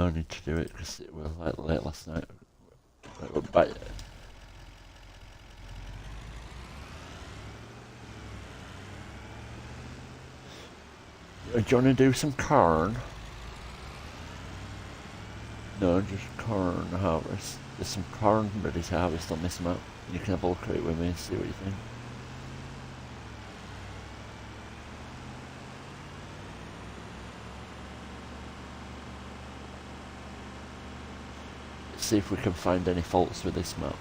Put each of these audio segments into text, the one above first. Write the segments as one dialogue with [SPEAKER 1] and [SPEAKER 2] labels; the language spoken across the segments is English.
[SPEAKER 1] no need to do it because it was like late last night. But do you want to do some corn? No, just corn harvest. There's some corn ready to harvest on this map. You can have a look at it with me and see what you think. See if we can find any faults with this map.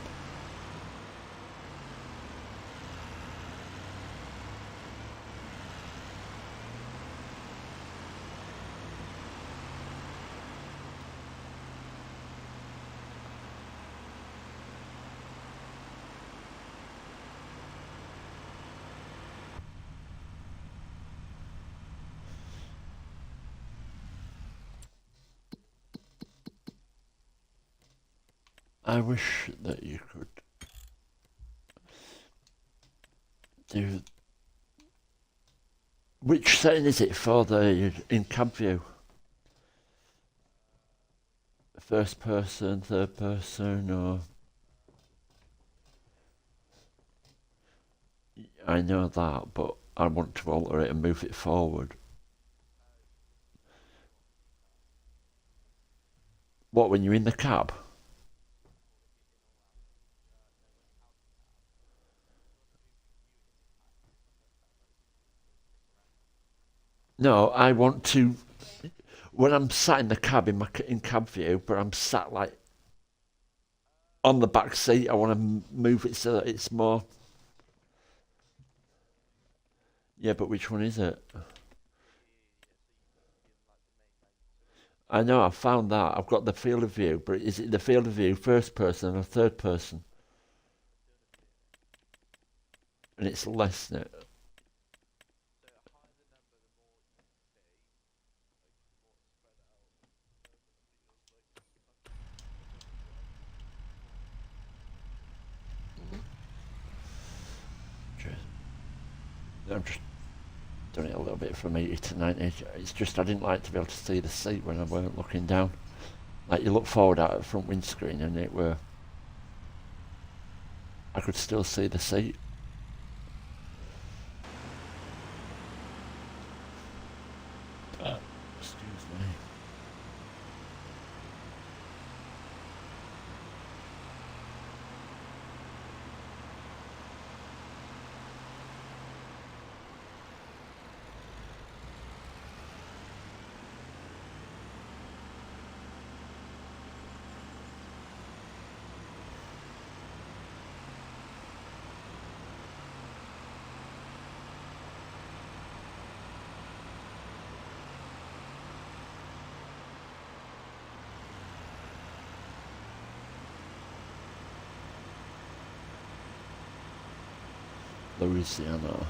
[SPEAKER 1] I wish that you could do... Which setting is it for the in cab view? First person, third person, or... I know that, but I want to alter it and move it forward. What, when you're in the cab? No, I want to... When I'm sat in the cab in cab view, but I'm sat like on the back seat, I want to move it so that it's more... Yeah, but which one is it? I know, I've found that. I've got the field of view, but is it the field of view first person or third person? And it's less, isn't it? I'm just doing it a little bit from 80 to 90. It's just I didn't like to be able to see the seat when I weren't looking down. Like you look forward out at the front windscreen and it were... I could still see the seat. Excuse me. Louisiana.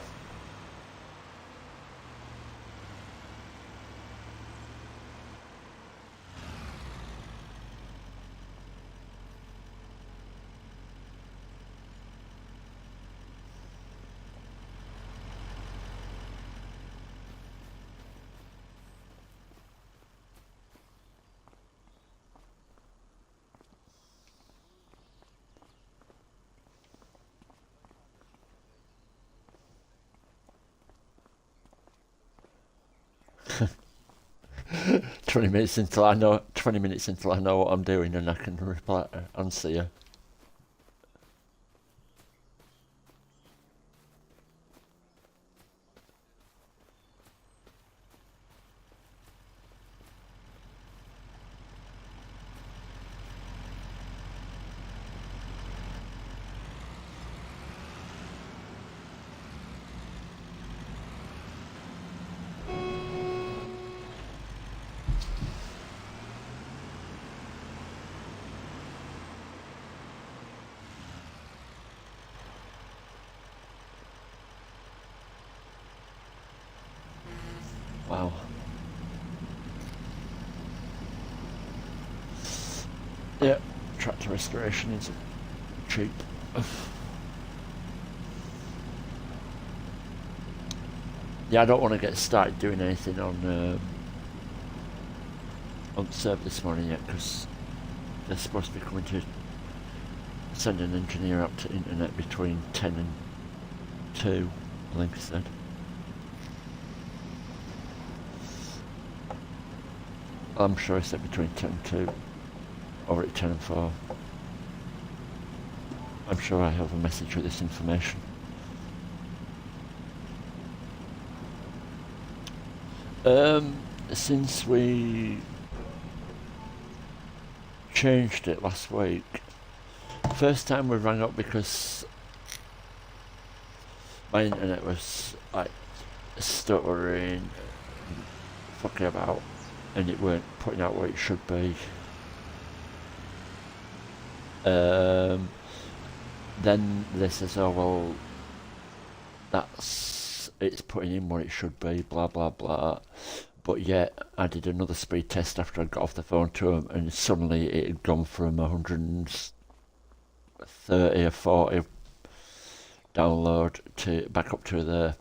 [SPEAKER 1] Twenty minutes until I know. 20 minutes until I know what I'm doing, and I can reply, answer you. Wow. Yeah, tractor restoration is cheap. Yeah, I don't want to get started doing anything on on server this morning yet because they're supposed to be coming to send an engineer up to internet between 10 and 2, I think he said. I'm sure he said between 10 and 2, or at 10 and 4. I'm sure I have a message with this information. Since we changed it last week, first time we rang up because my internet was like stuttering, fucking about, and it weren't putting out what it should be. Then they says, oh well, it's putting in what it should be, blah blah blah. But yet I did another speed test after I got off the phone to him, and suddenly it had gone from 130 or 40 download to back up to the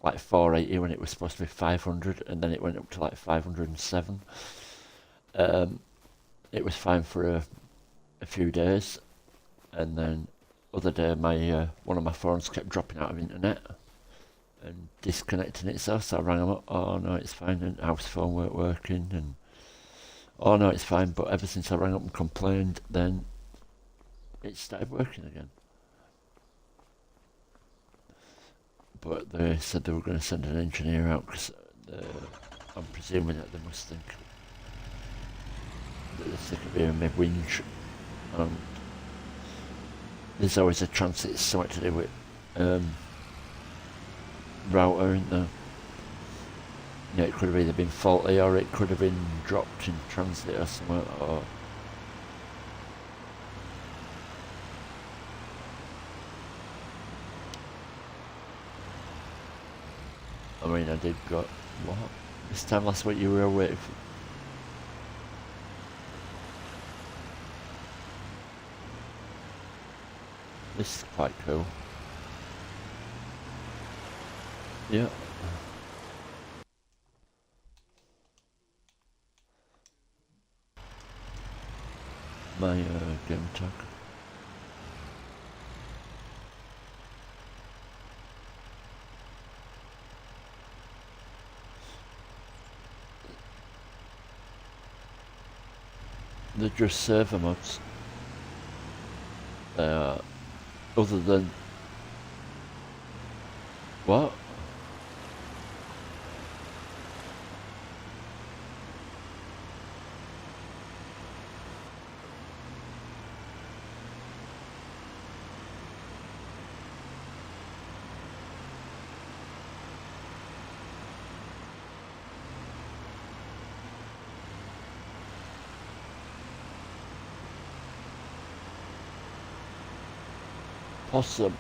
[SPEAKER 1] like 480 when it was supposed to be 500, and then it went up to like 507. It was fine for a few days, and then other day my one of my phones kept dropping out of internet and disconnecting itself, so I rang them up, oh no it's fine, and house phone weren't working, and oh no it's fine, but ever since I rang up and complained, then it started working again. But they said they were going to send an engineer out because I'm presuming that they must think that they're sick of hearing me whinge. There's always a chance it's something to do with router, isn't there? Yeah, it could have either been faulty or it could have been dropped in transit or something, or I mean, I did got what? This time last week you were away for... This is quite cool. Yeah. My game tag. They're just server mods. Other than... What? Awesome.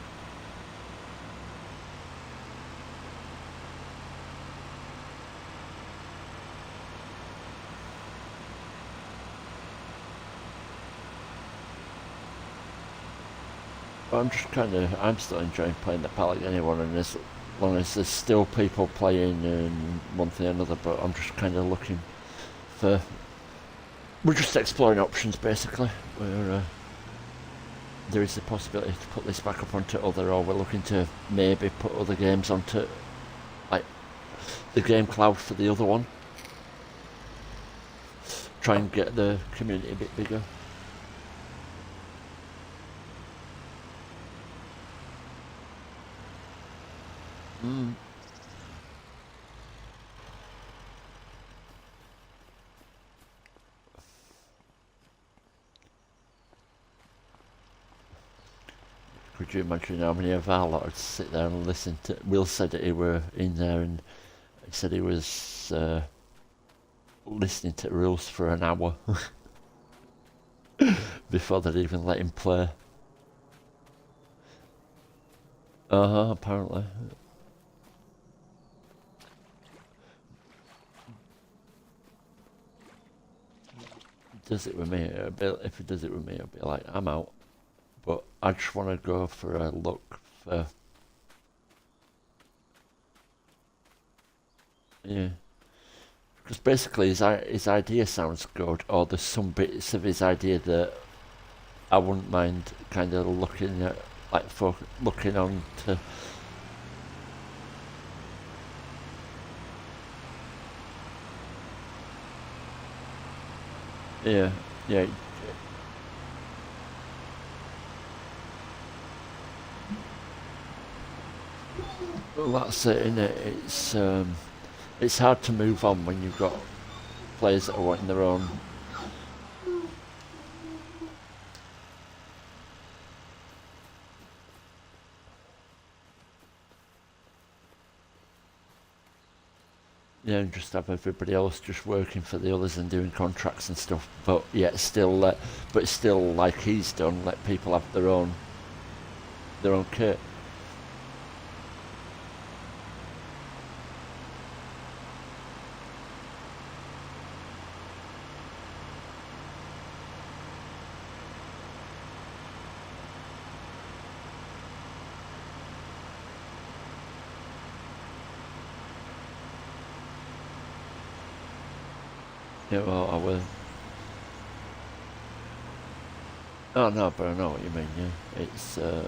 [SPEAKER 1] I'm still enjoying playing the palette anyone, and as long as there's still people playing and one thing or another, but I'm just kind of looking for... We're just exploring options basically, where there is the possibility to put this back up onto other, or we're looking to maybe put other games onto like the game cloud for the other one. Try and get the community a bit bigger. Could you imagine how many of our lot would sit there and listen to... Will said that he were in there and he said he was listening to rules for an hour before they'd even let him play. Apparently. Does it with me, if he does it with me, I'll be like, I'm out. But I just want to go for a look for... Yeah. Because basically his idea sounds good, or there's some bits of his idea that I wouldn't mind kind of looking at, like for looking on to. Yeah, yeah. Well, that's it, innit? It's hard to move on when you've got players that are wanting their own. Yeah, and just have everybody else just working for the others and doing contracts and stuff. But yeah, but still like he's done, let people have their own kit. Yeah, well, I will. Oh no, but I know what you mean. Yeah,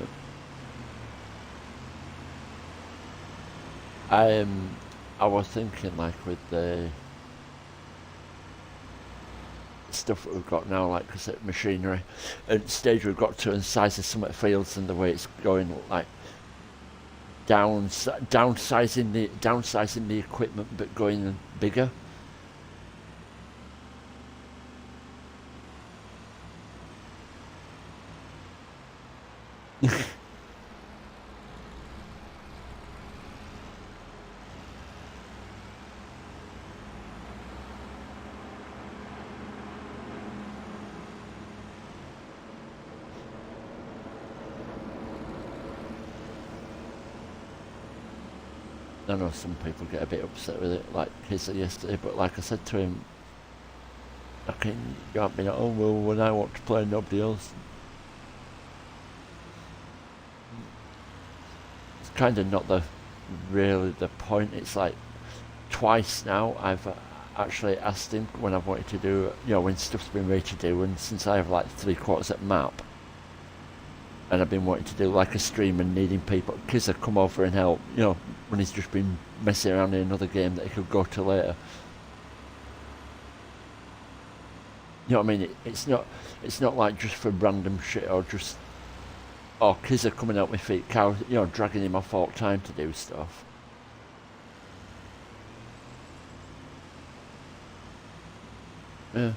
[SPEAKER 1] I'm. I was thinking like with the stuff that we've got now, like I said, machinery, and stage we've got to, and size of some fields and the way it's going, like downsizing the equipment, but going bigger. I know some people get a bit upset with it, like he said yesterday, but like I said to him, I can you can't be like, oh well, when I want to play, nobody else. It's kind of not the really the point. It's like twice now I've actually asked him when I've wanted to do, when stuff's been ready to do, and since I have like 3/4 at map, and I've been wanting to do like a stream and needing people, kids have come over and help, when he's just been messing around in another game that he could go to later. You know what I mean? It's not like just for random shit or just, kids are coming out with feet, cows, dragging him off all the time to do stuff. Yeah.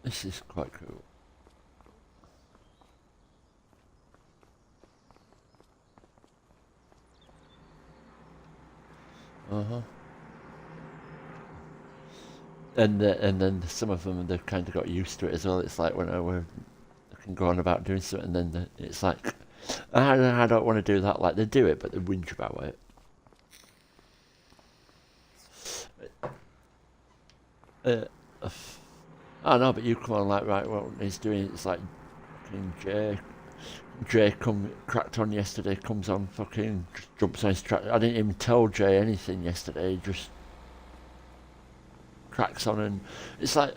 [SPEAKER 1] This is quite cool. Uh-huh. And then some of them they've kind of got used to it as well. It's like when I can go on about doing something, and then it's like I don't want to do that. Like they do it, but they whinge about it. Uh, I know, but you come on like right. What he's doing, it's like fucking Jay cracked on yesterday. Comes on, fucking just jumps on his track. I didn't even tell Jay anything yesterday. He just cracks on, and it's like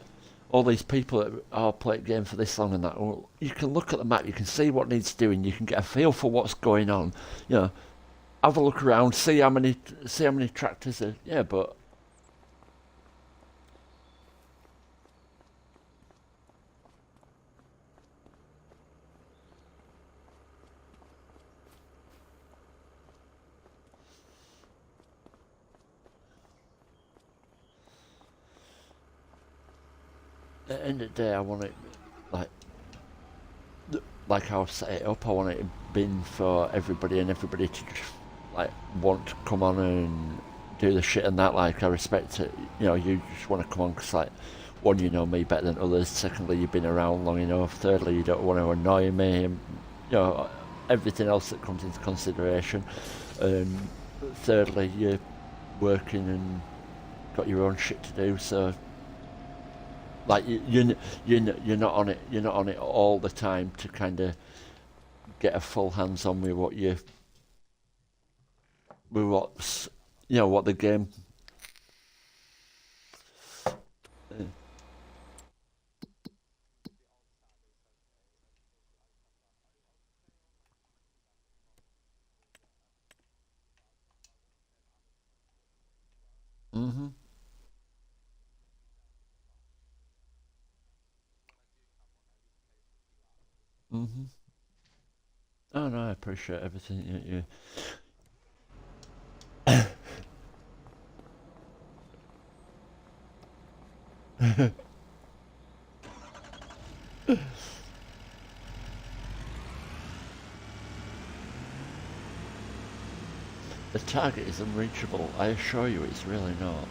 [SPEAKER 1] all these people that are playing game for this long and that. Well, you can look at the map, you can see what needs doing, you can get a feel for what's going on. You know, have a look around, see how many tractors are. Yeah, but at the end of the day, I want it like like how I set it up. I want it been for everybody and everybody to just like want to come on and do the shit and that. Like I respect it. You just want to come on because like one, you know me better than others. Secondly, you've been around long enough. Thirdly, you don't want to annoy me. And, everything else that comes into consideration. Um, thirdly, you're working and got your own shit to do, so like you're not on it. You're not on it all the time to kind of get a full hands on with what's what the game. Mhm. Mhm. Oh no, I appreciate everything you. The target is unreachable. I assure you, it's really not.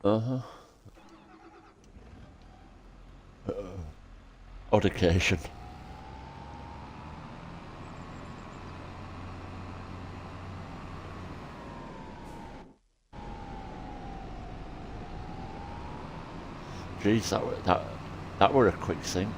[SPEAKER 1] Uh huh. Odd occasion. Jeez, that were a quick sink.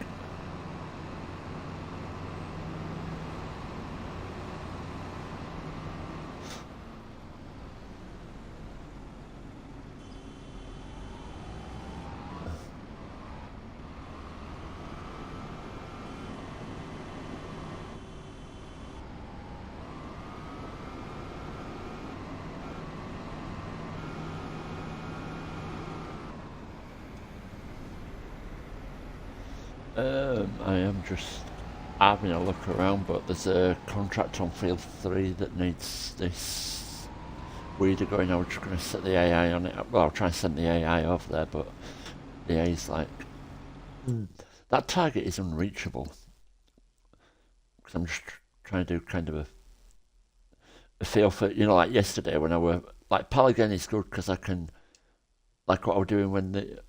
[SPEAKER 1] I am just having a look around, but there's a contract on field 3 that needs this weeder going. I was just going to set the AI on it. Well, I'll try and send the AI over there, but the AI's like, that target is unreachable. Because I'm just trying to do kind of a feel for, like yesterday when I were, like, Pal again is good because I can, like what I was doing when the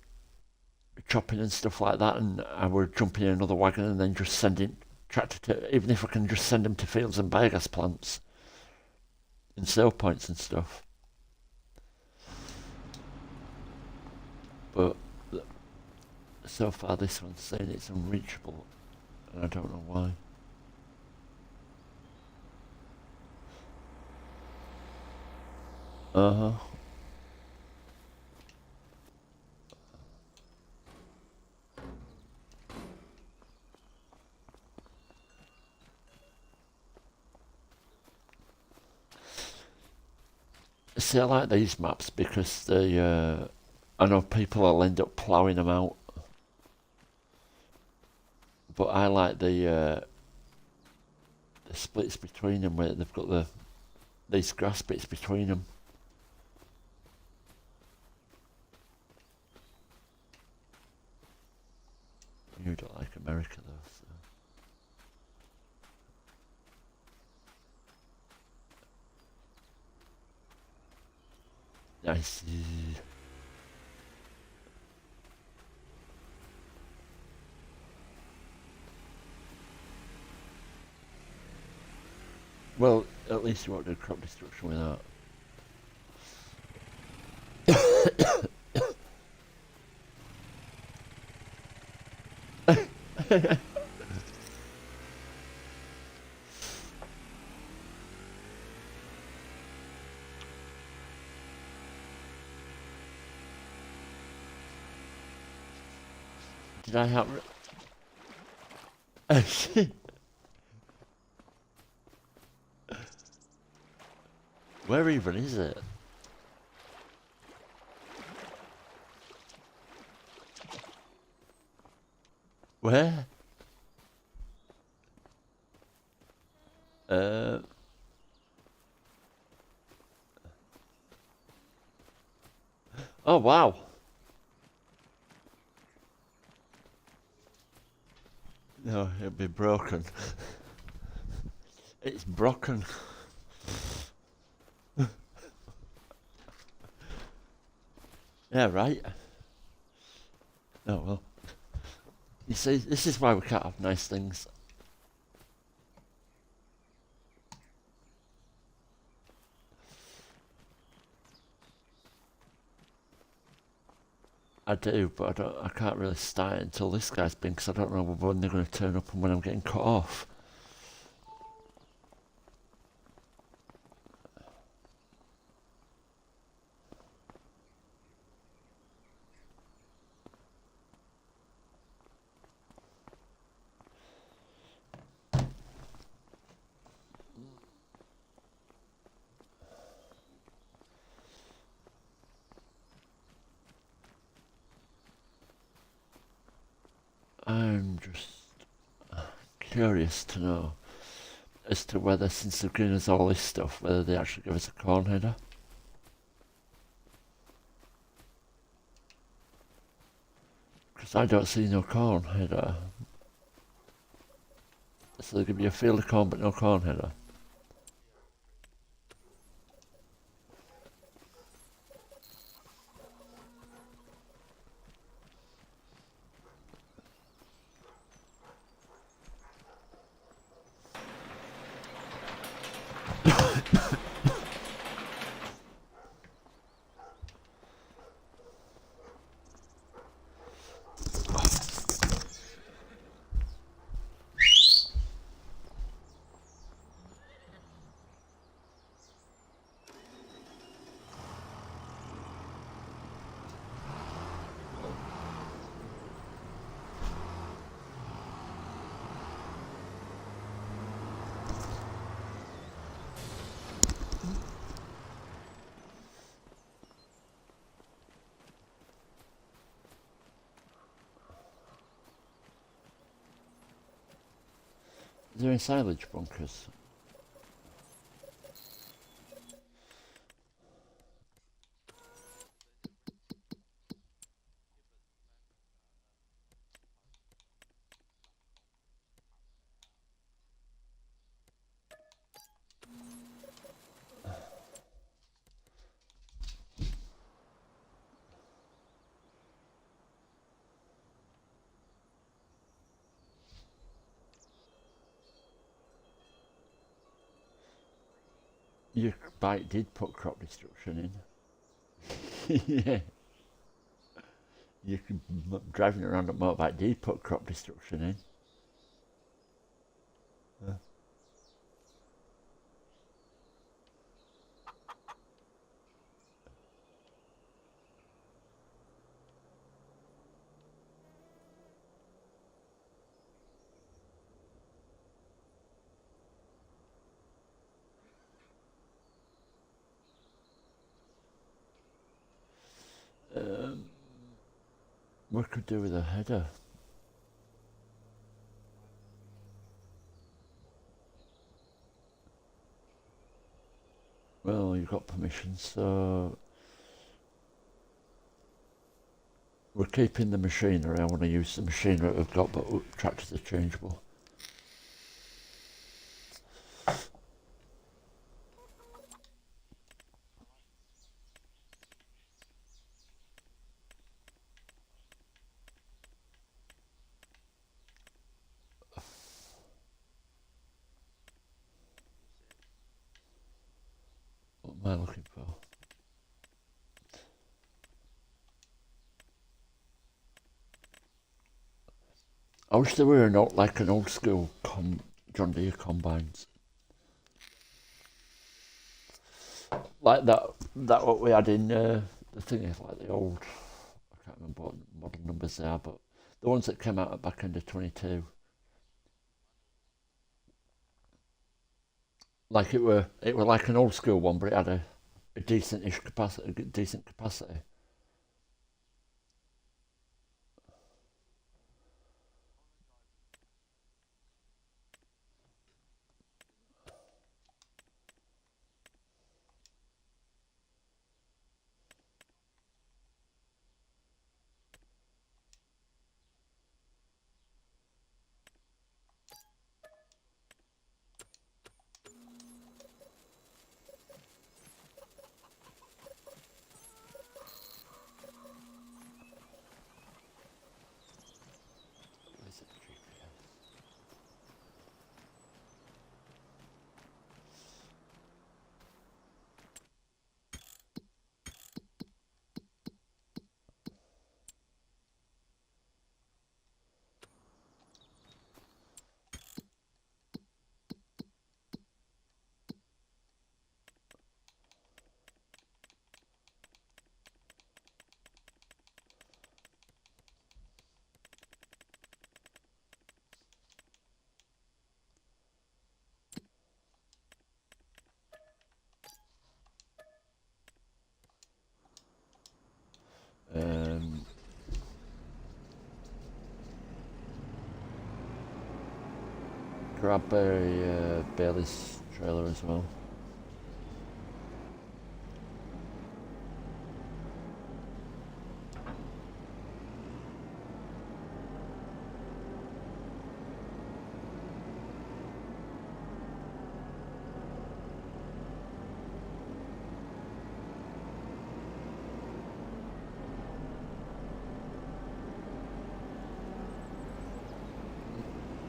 [SPEAKER 1] chopping and stuff like that, and I were jumping in another wagon and then just sending tractor to, even if I can just send them to fields and biogas plants and sale points and stuff. But so far this one's saying it's unreachable, and I don't know why. Uh huh. See, I like these maps because I know people will end up ploughing them out, but I like the splits between them where they've got these grass bits between them. You don't like America though, so. Nice. Well, at least you won't do crop destruction with that. Did I have? Where even is it? Where? Uh. Oh wow. No, it'll be broken. It's broken. Yeah, right. Oh well. You see, this is why we can't have nice things. I do, but I can't really start it until this guy's been, because I don't know when they're going to turn up and when I'm getting cut off. I'm just curious to know as to whether, since they've given us all this stuff, whether they actually give us a corn header. Because I don't see no corn header. So they give you a field of corn but no corn header. Is there any silage bunkers? Your bike did put crop destruction in. Yeah. You could, driving around a motorbike did put crop destruction in. Um, what could do with a header? Well, you've got permission, so we're keeping the machinery. I want to use the machinery we've got, but tractors are changeable. What am I looking for? I wish there were like an old school John Deere combines, like that what we had in the thing is like the old. I can't remember what model numbers they are, but the ones that came out at back end of 22. Like it were like an old school one, but it had a decent-ish capacity, a decent capacity. grab a Bailey's trailer as well.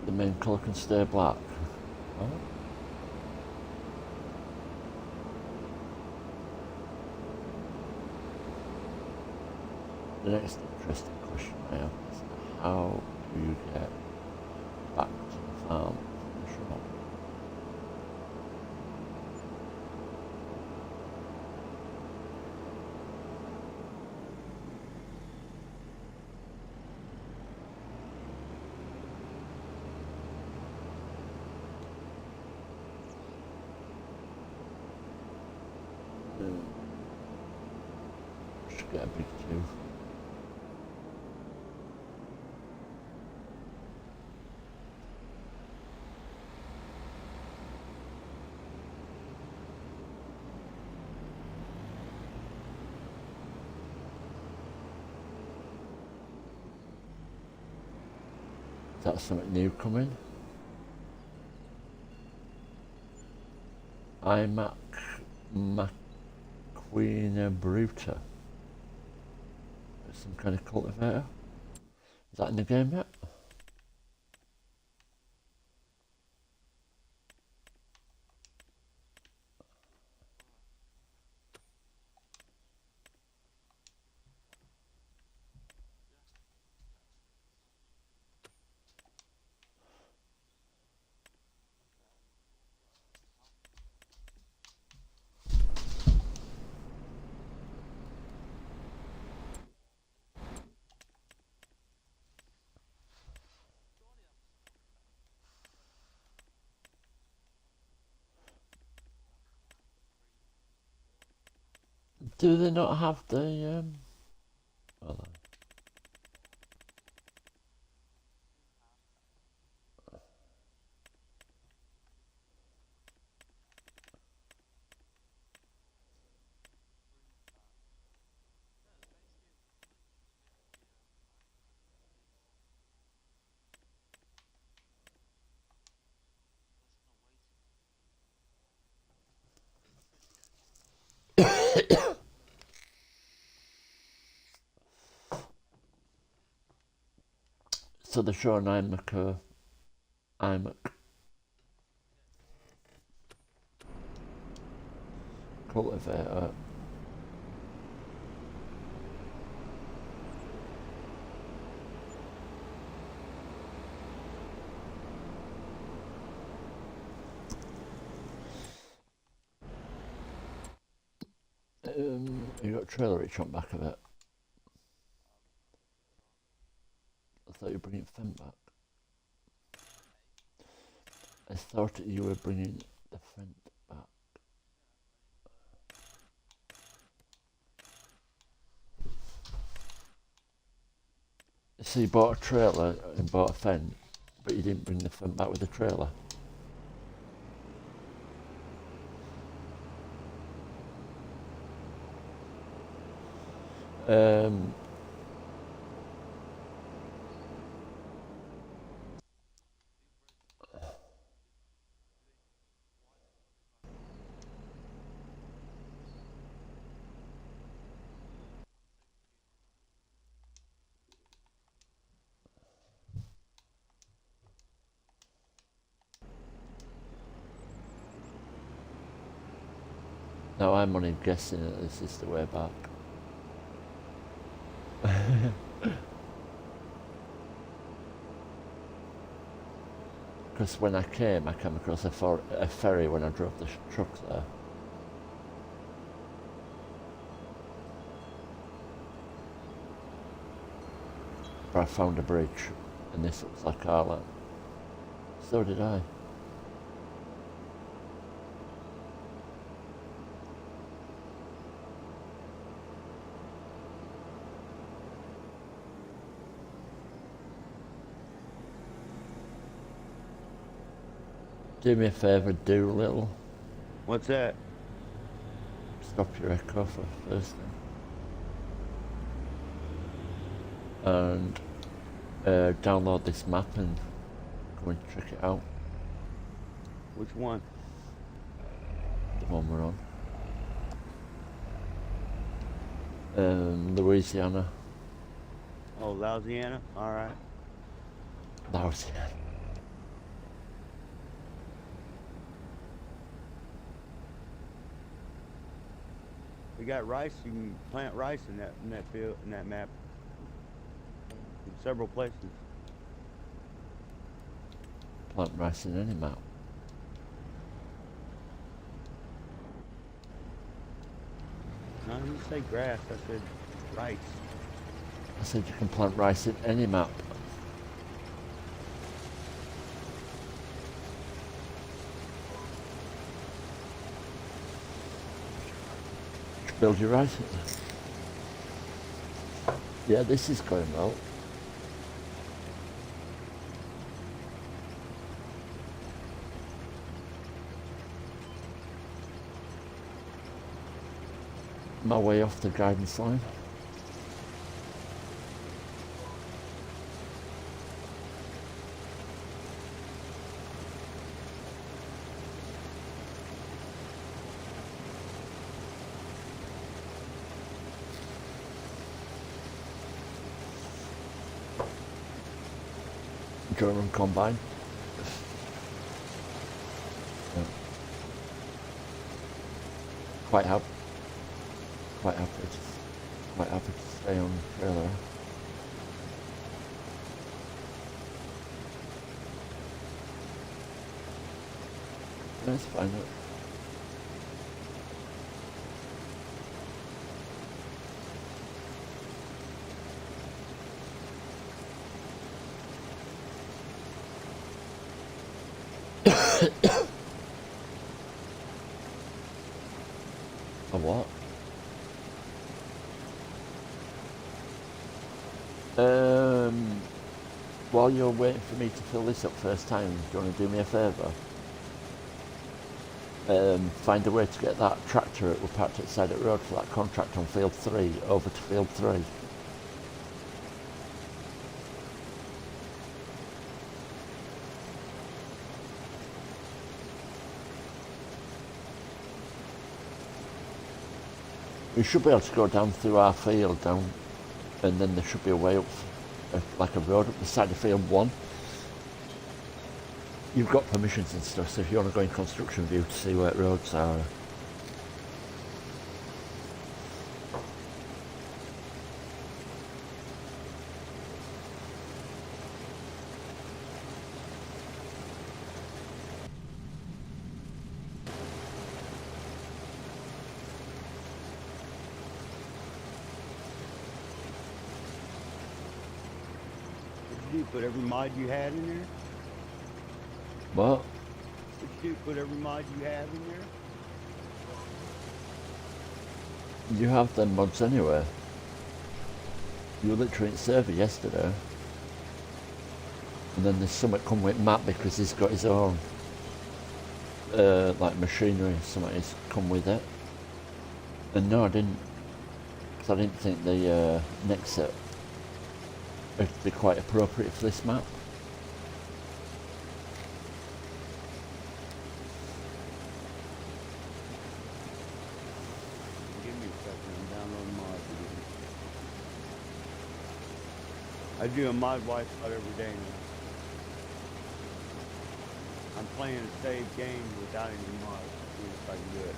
[SPEAKER 1] The main colour can stay black. Oh. The next interesting question I have is how do you get back to the farm from the shop? Should get a big tube. Is that something new coming? iMac McQueen Bruta. Some kind of cultivator. Is that in the game yet? Do they not have the well, so they're showing iMac cultivator. You got a trailer hitch on back of it. I thought you were bringing Fent back. I thought that you were bringing the Fent back. So you bought a trailer and bought a Fent, but you didn't bring the Fent back with the trailer. Now I'm only guessing that this is the way back. Because when I came across a ferry when I drove the truck there. But I found a bridge, and this looks like Ireland. So did I. Do me a favour, do little.
[SPEAKER 2] What's that?
[SPEAKER 1] Stop your echo for first thing. And download this map and go and check it out.
[SPEAKER 2] Which one?
[SPEAKER 1] The one we're on. Louisiana.
[SPEAKER 2] Oh, Louisiana? Alright.
[SPEAKER 1] Louisiana.
[SPEAKER 2] We got rice. You can plant rice in that field, in that map. In several places.
[SPEAKER 1] Plant rice in any map.
[SPEAKER 2] No, I didn't say grass. I said rice.
[SPEAKER 1] I said you can plant rice in any map. Build your rice. Yeah, this is going well. My way off the guidance line. German combine. Yeah. Quite happy. Quite happy to stay on the trailer. That's fine. A what? While you're waiting for me to fill this up first time, do you want to do me a favour? Find a way to get that tractor that we parked outside the road for that contract on field 3 over to field 3. We should be able to go down through our field down, and then there should be a way up, like a road up the side of field 1. You've got permissions and stuff, so if you want to go in construction view to see where roads are.
[SPEAKER 2] Did you put every mod you had in there?
[SPEAKER 1] What?
[SPEAKER 2] Did you put every mod you have in there?
[SPEAKER 1] You have them mods anyway. You were literally in server yesterday. And then there's something come with Matt because he's got his own like machinery, something he's come with it. And no, I didn't, because I didn't think the next set would be quite appropriate for this map.
[SPEAKER 2] Give me a second, I'm downloading mods again. I do a mod wipe out every day now. I'm playing a saved game without any mods. See if I can do it.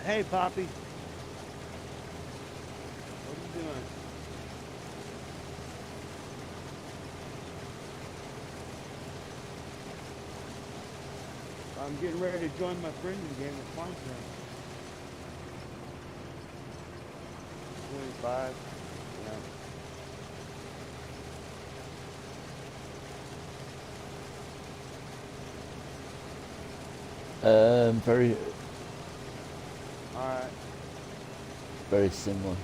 [SPEAKER 2] Hey, Poppy. What are you doing? I'm getting ready to join my friend in game of Farmville. 25. Yeah.
[SPEAKER 1] Very,
[SPEAKER 2] All right.
[SPEAKER 1] very similar.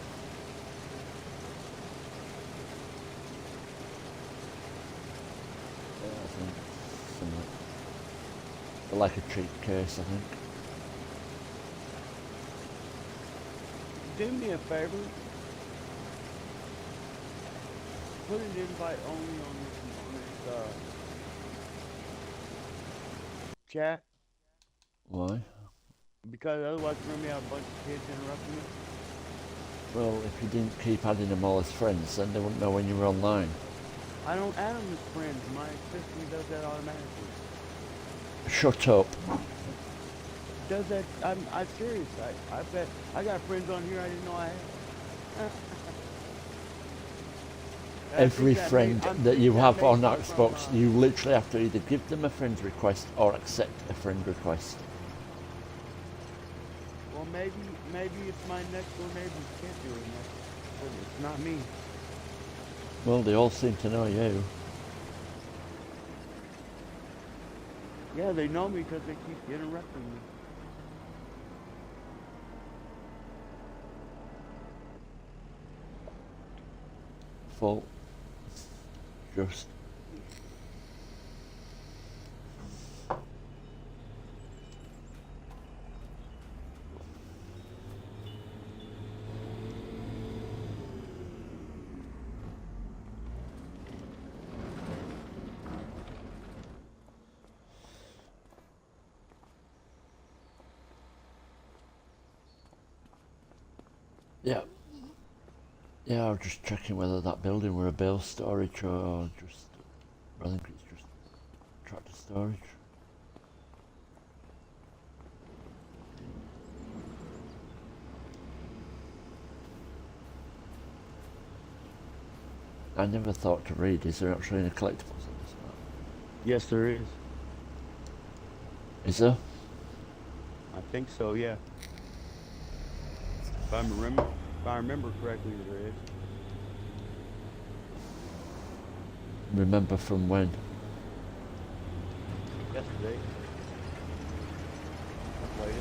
[SPEAKER 1] Yeah, I think similar. They're like a cheap case, I think.
[SPEAKER 2] Do me a favor. Put an invite only on this chat
[SPEAKER 1] Why?
[SPEAKER 2] because otherwise we're gonna have a bunch of kids interrupting us.
[SPEAKER 1] Well, if you didn't keep adding them all as friends, then they wouldn't know when you were online.
[SPEAKER 2] I don't add them as friends. My system does that automatically.
[SPEAKER 1] Shut up.
[SPEAKER 2] Does that? I'm serious. I bet I got friends on here I didn't know I had. I think
[SPEAKER 1] Every
[SPEAKER 2] that
[SPEAKER 1] friend
[SPEAKER 2] I
[SPEAKER 1] that
[SPEAKER 2] think
[SPEAKER 1] you
[SPEAKER 2] that
[SPEAKER 1] have
[SPEAKER 2] may
[SPEAKER 1] on
[SPEAKER 2] come from.
[SPEAKER 1] Xbox, you literally have to either give them a friend request or accept a friend request.
[SPEAKER 2] Well, maybe it's my next door neighbors can't do it. But it's not me.
[SPEAKER 1] Well, they all seem to know you.
[SPEAKER 2] Yeah, they know me because they keep interrupting me.
[SPEAKER 1] Full. Just. Yeah. Yeah, I was just checking whether that building were a bale storage or just. I think it's just tractor storage. I never thought to read, is there actually any collectibles on this map?
[SPEAKER 2] Yes, there is.
[SPEAKER 1] Is there?
[SPEAKER 2] I think so. Yeah. If I remember correctly, there is.
[SPEAKER 1] Remember from when?
[SPEAKER 2] Yesterday, I played it.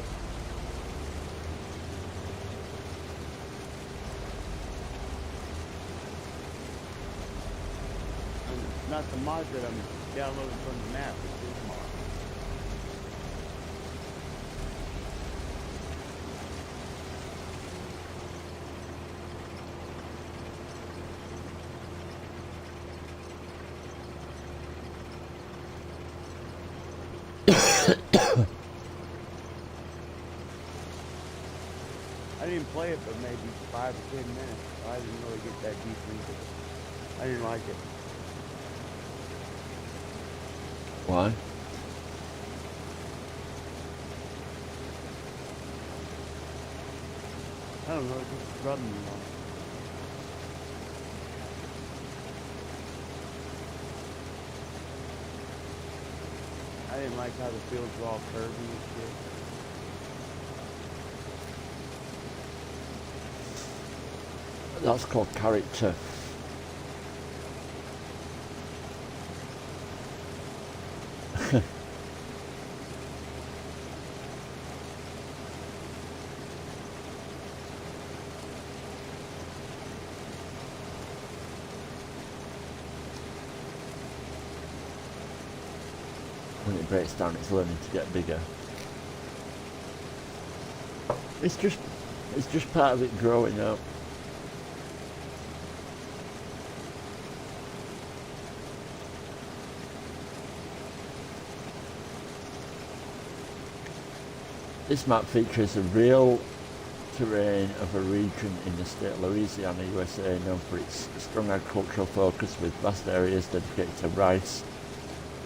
[SPEAKER 2] And it's not the mod that I'm downloading from the map. It's this mod. I didn't play it but maybe 5 or 10 minutes. I didn't really get that deep into it. I didn't like it.
[SPEAKER 1] Why?
[SPEAKER 2] I don't know, it just rubbed me wrong. I didn't like how the fields were all curvy and shit.
[SPEAKER 1] That's called character. When it breaks down, it's learning to get bigger. It's just part of it growing up. This map features a real terrain of a region in the state of Louisiana, USA, known for its strong agricultural focus with vast areas dedicated to rice.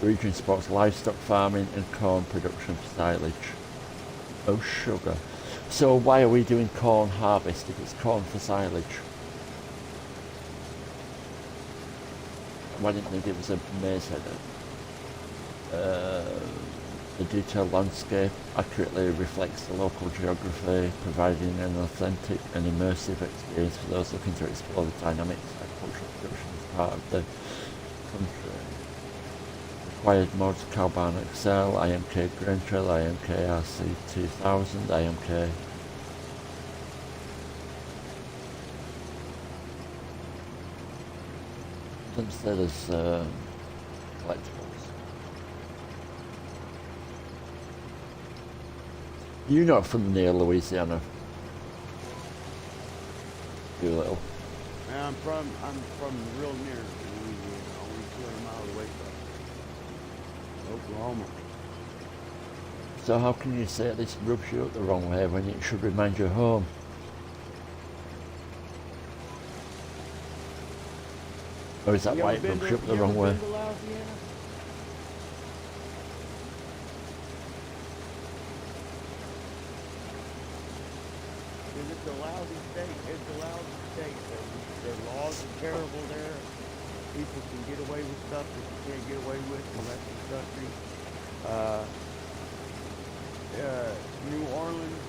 [SPEAKER 1] The region supports livestock farming and corn production for silage. Oh, sugar. So why are we doing corn harvest if it's corn for silage? Why didn't they give us a maize header? The detailed landscape accurately reflects the local geography, providing an authentic and immersive experience for those looking to explore the dynamic agricultural production as part of the country. Required modes: Cowbarn XL, IMK Grain Trail, IMK RC2000, IMK. Doesn't say there's collectibles. You're not from near Louisiana, you little.
[SPEAKER 2] And I'm from real near Louisiana, only 200 miles away from Oklahoma.
[SPEAKER 1] So how can you say this rubs you up the wrong way when it should remind you of home? Or is that why it rubs you up the wrong way?
[SPEAKER 2] Been to Louisiana? Because it's a lousy state. It's a lousy state. The laws are terrible there. People can get away with stuff that you can't get away with in the rest of the country. Uh, New Orleans,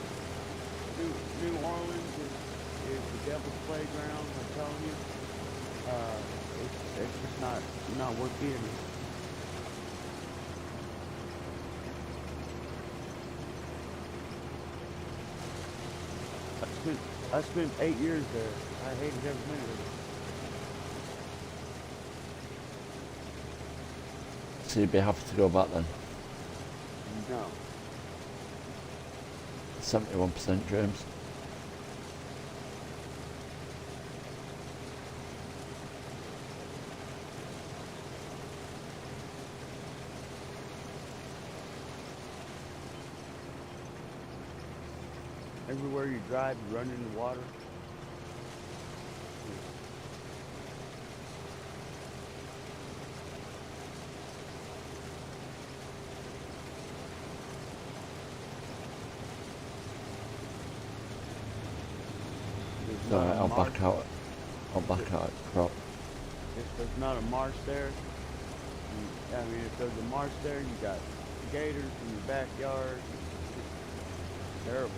[SPEAKER 2] New Orleans is the devil's playground. I'm telling you. It's just not worth being in. I spent 8 years there. I hated every minute of it.
[SPEAKER 1] So you'd be happy to go back then?
[SPEAKER 2] No.
[SPEAKER 1] 71% James.
[SPEAKER 2] Everywhere you drive, you run into water.
[SPEAKER 1] Alright, I'll back out. I'll back out crop.
[SPEAKER 2] If there's not a marsh there, I mean, if there's a marsh there, you got gators in your backyard. It's terrible.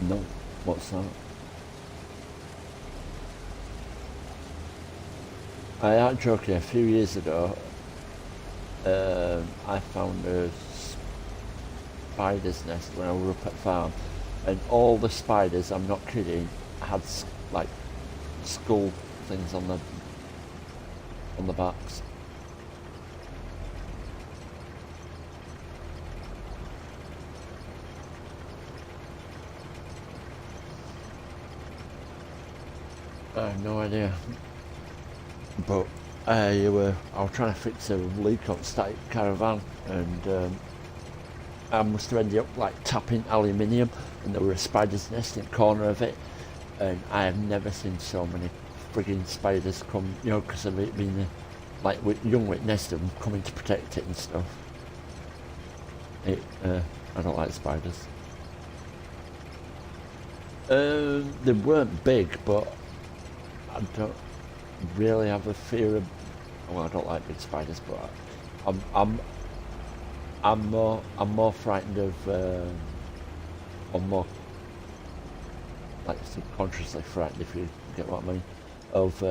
[SPEAKER 1] No, what's that? I am joking. A few years ago, I found a spider's nest when I was up at farm, and all the spiders, I'm not kidding, had like skull things on the backs. I have no idea. But I was trying to fix a leak on static caravan, and I must have ended up like tapping aluminium, and there were a spider's nest in the corner of it, and I have never seen so many frigging spiders come, you know, because of it being like young with nest of them coming to protect it and stuff. I don't like spiders. They weren't big, but I don't really have a fear of. Well, I don't like big spiders, but I'm more frightened of. I'm more like subconsciously frightened, if you get what I mean, of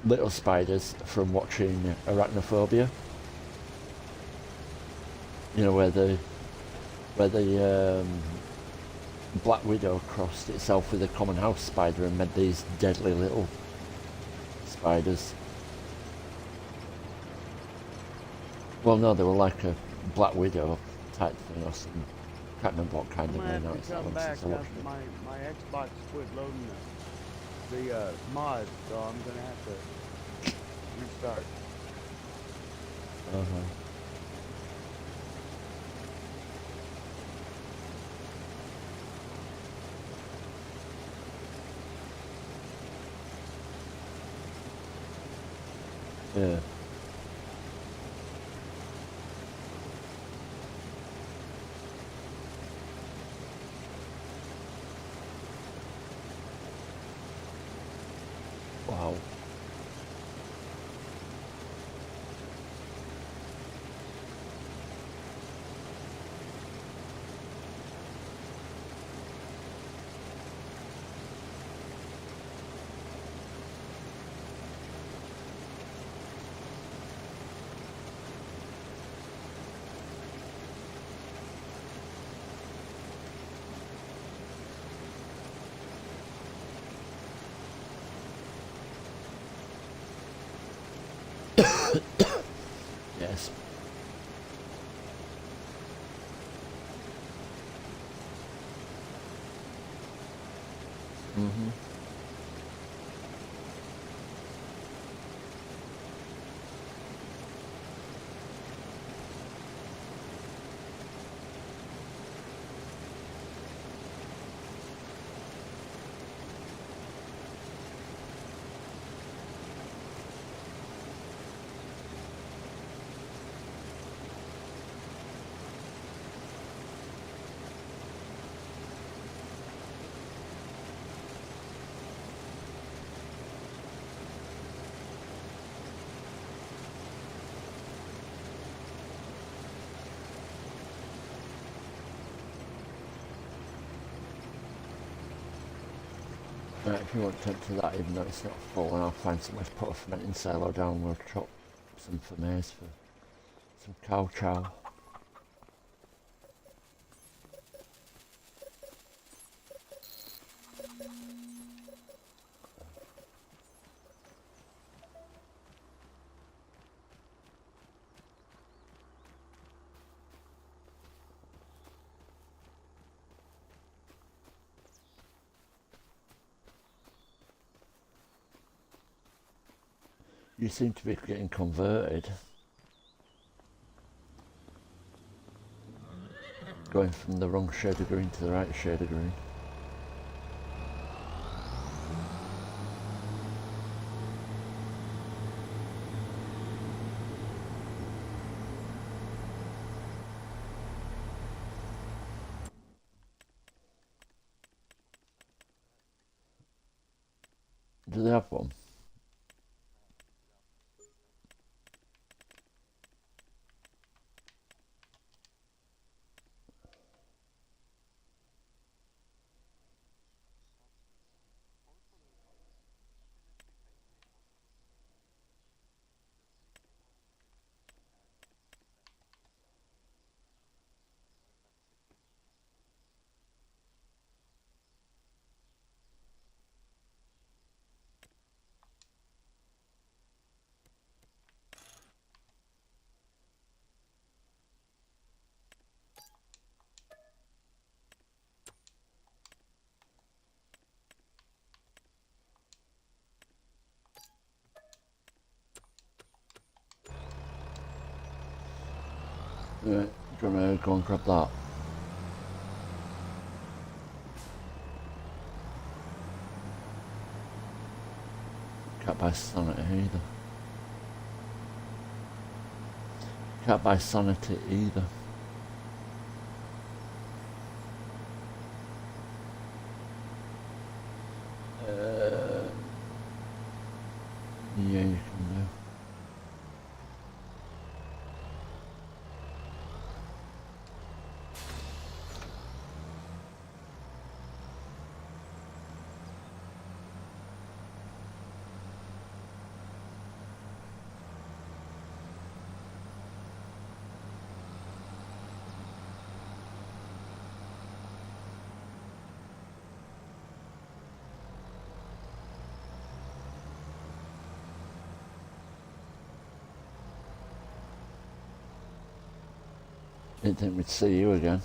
[SPEAKER 1] little spiders from watching Arachnophobia. You know, where the Black Widow crossed itself with a common house spider and made these deadly little spiders. Well, no, they were like a Black Widow type thing or something. Can't remember what kind of name now. It's that long since I watched it.
[SPEAKER 2] My Xbox quit loading the mod, so I'm gonna have to restart.
[SPEAKER 1] Yeah. Mm-hmm. Right, if you want to enter that, even though it's not full, and I'll find somewhere to put a fermenting silo down, we'll chop some for maize for some cow chow. You seem to be getting converted, going from the wrong shade of green to the right shade of green. Do they have one? Right, do you want to go and grab that? Can't buy sanity either. Can't buy sanity either. Yeah, you can do. Didn't think we'd see you again.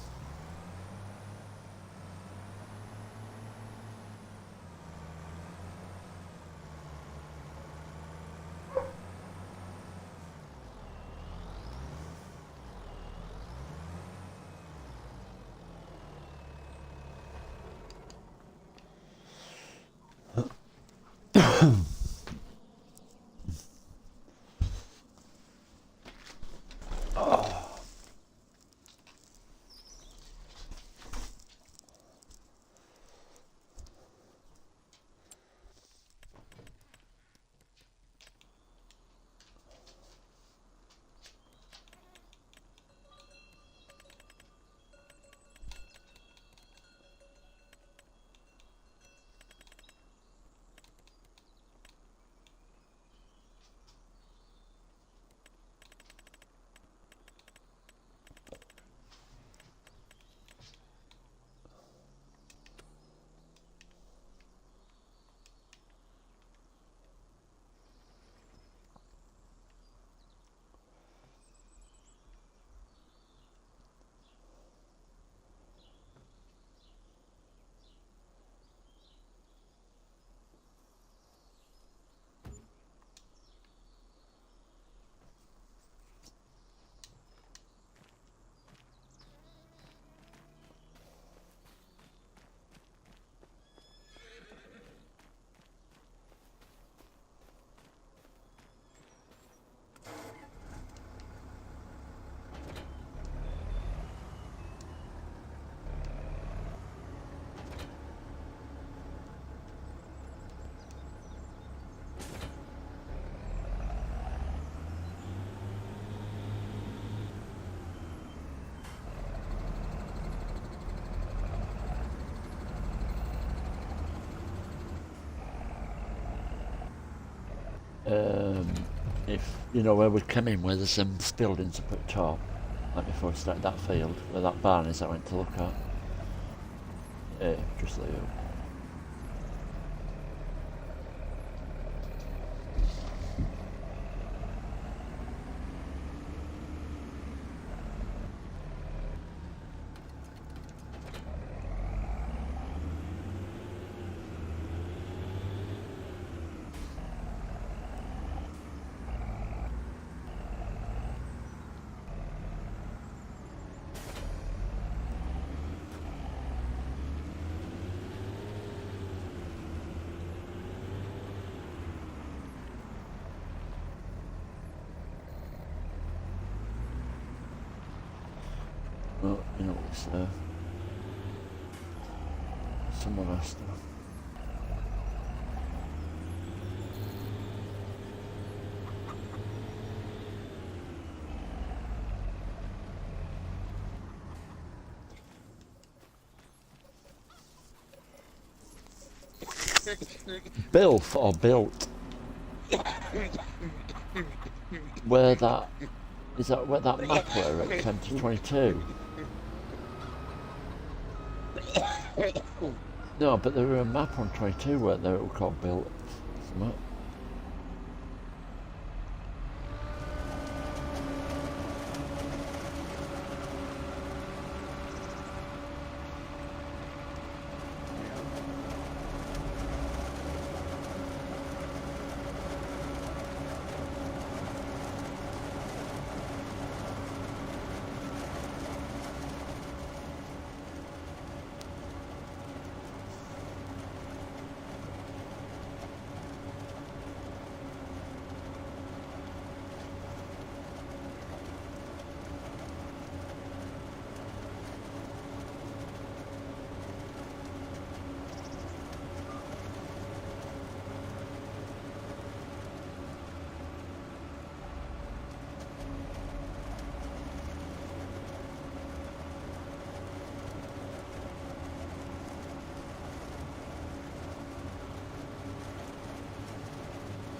[SPEAKER 1] Um, if you know where we came in, where there's some buildings up at top, like before we started that field, where that barn is, I went to look at. Yeah, just there. Well, you know what's there. Someone asked them. Bilf or built? Where that is that where that map were at 10 to 22? No, but there were a map on 22 where they were called built. Something.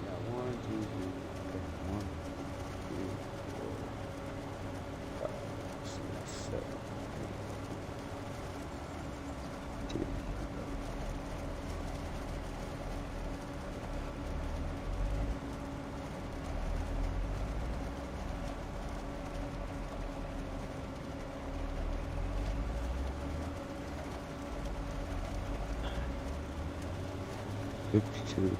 [SPEAKER 2] Yeah, one, two, three. Okay, one, two, four, five, six, seven, eight, two. 52.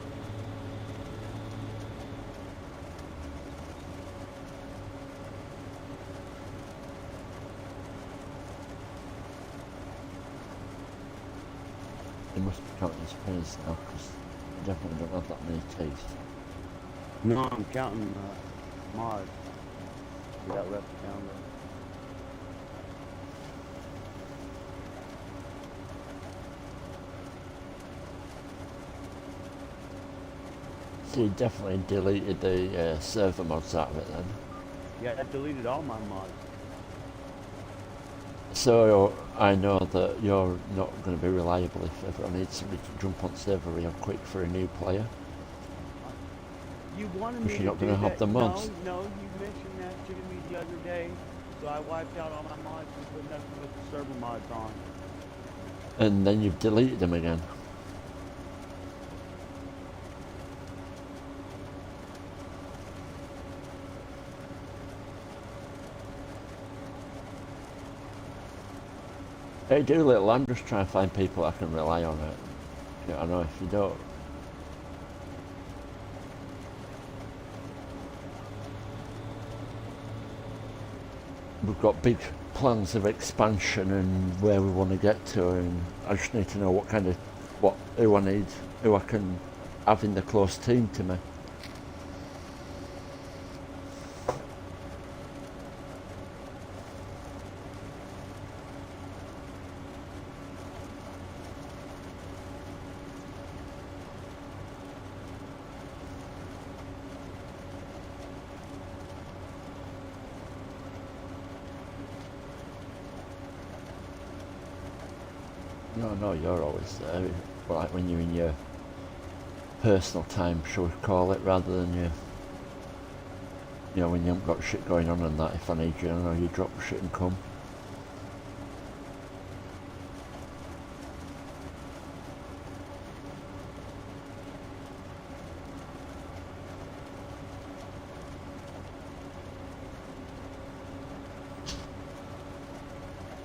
[SPEAKER 1] They must be counting as pairs now because they definitely don't have that many teeth.
[SPEAKER 2] No, I'm counting mods. We got left down there.
[SPEAKER 1] So you definitely deleted the server mods out of it then.
[SPEAKER 2] Yeah, I deleted all my mods.
[SPEAKER 1] So I know that you're not going to be reliable if ever I need somebody to jump on server real quick for a new player.
[SPEAKER 2] You wanted
[SPEAKER 1] Because
[SPEAKER 2] me
[SPEAKER 1] you're
[SPEAKER 2] to
[SPEAKER 1] not
[SPEAKER 2] do
[SPEAKER 1] going to have
[SPEAKER 2] that.
[SPEAKER 1] the mods.
[SPEAKER 2] No, you mentioned that to me the other day. So I wiped out all my mods and put nothing but the server mods on.
[SPEAKER 1] And then you've deleted them again. Hey Doolittle, I'm just trying to find people I can rely on it. Yeah, I know if you don't. We've got big plans of expansion and where we want to get to, and I just need to know who I need, who I can have in the close team to me. No, you're always there. Like when you're in your personal time, shall we call it, rather than when you haven't got shit going on and that. If I need you, you drop shit and come.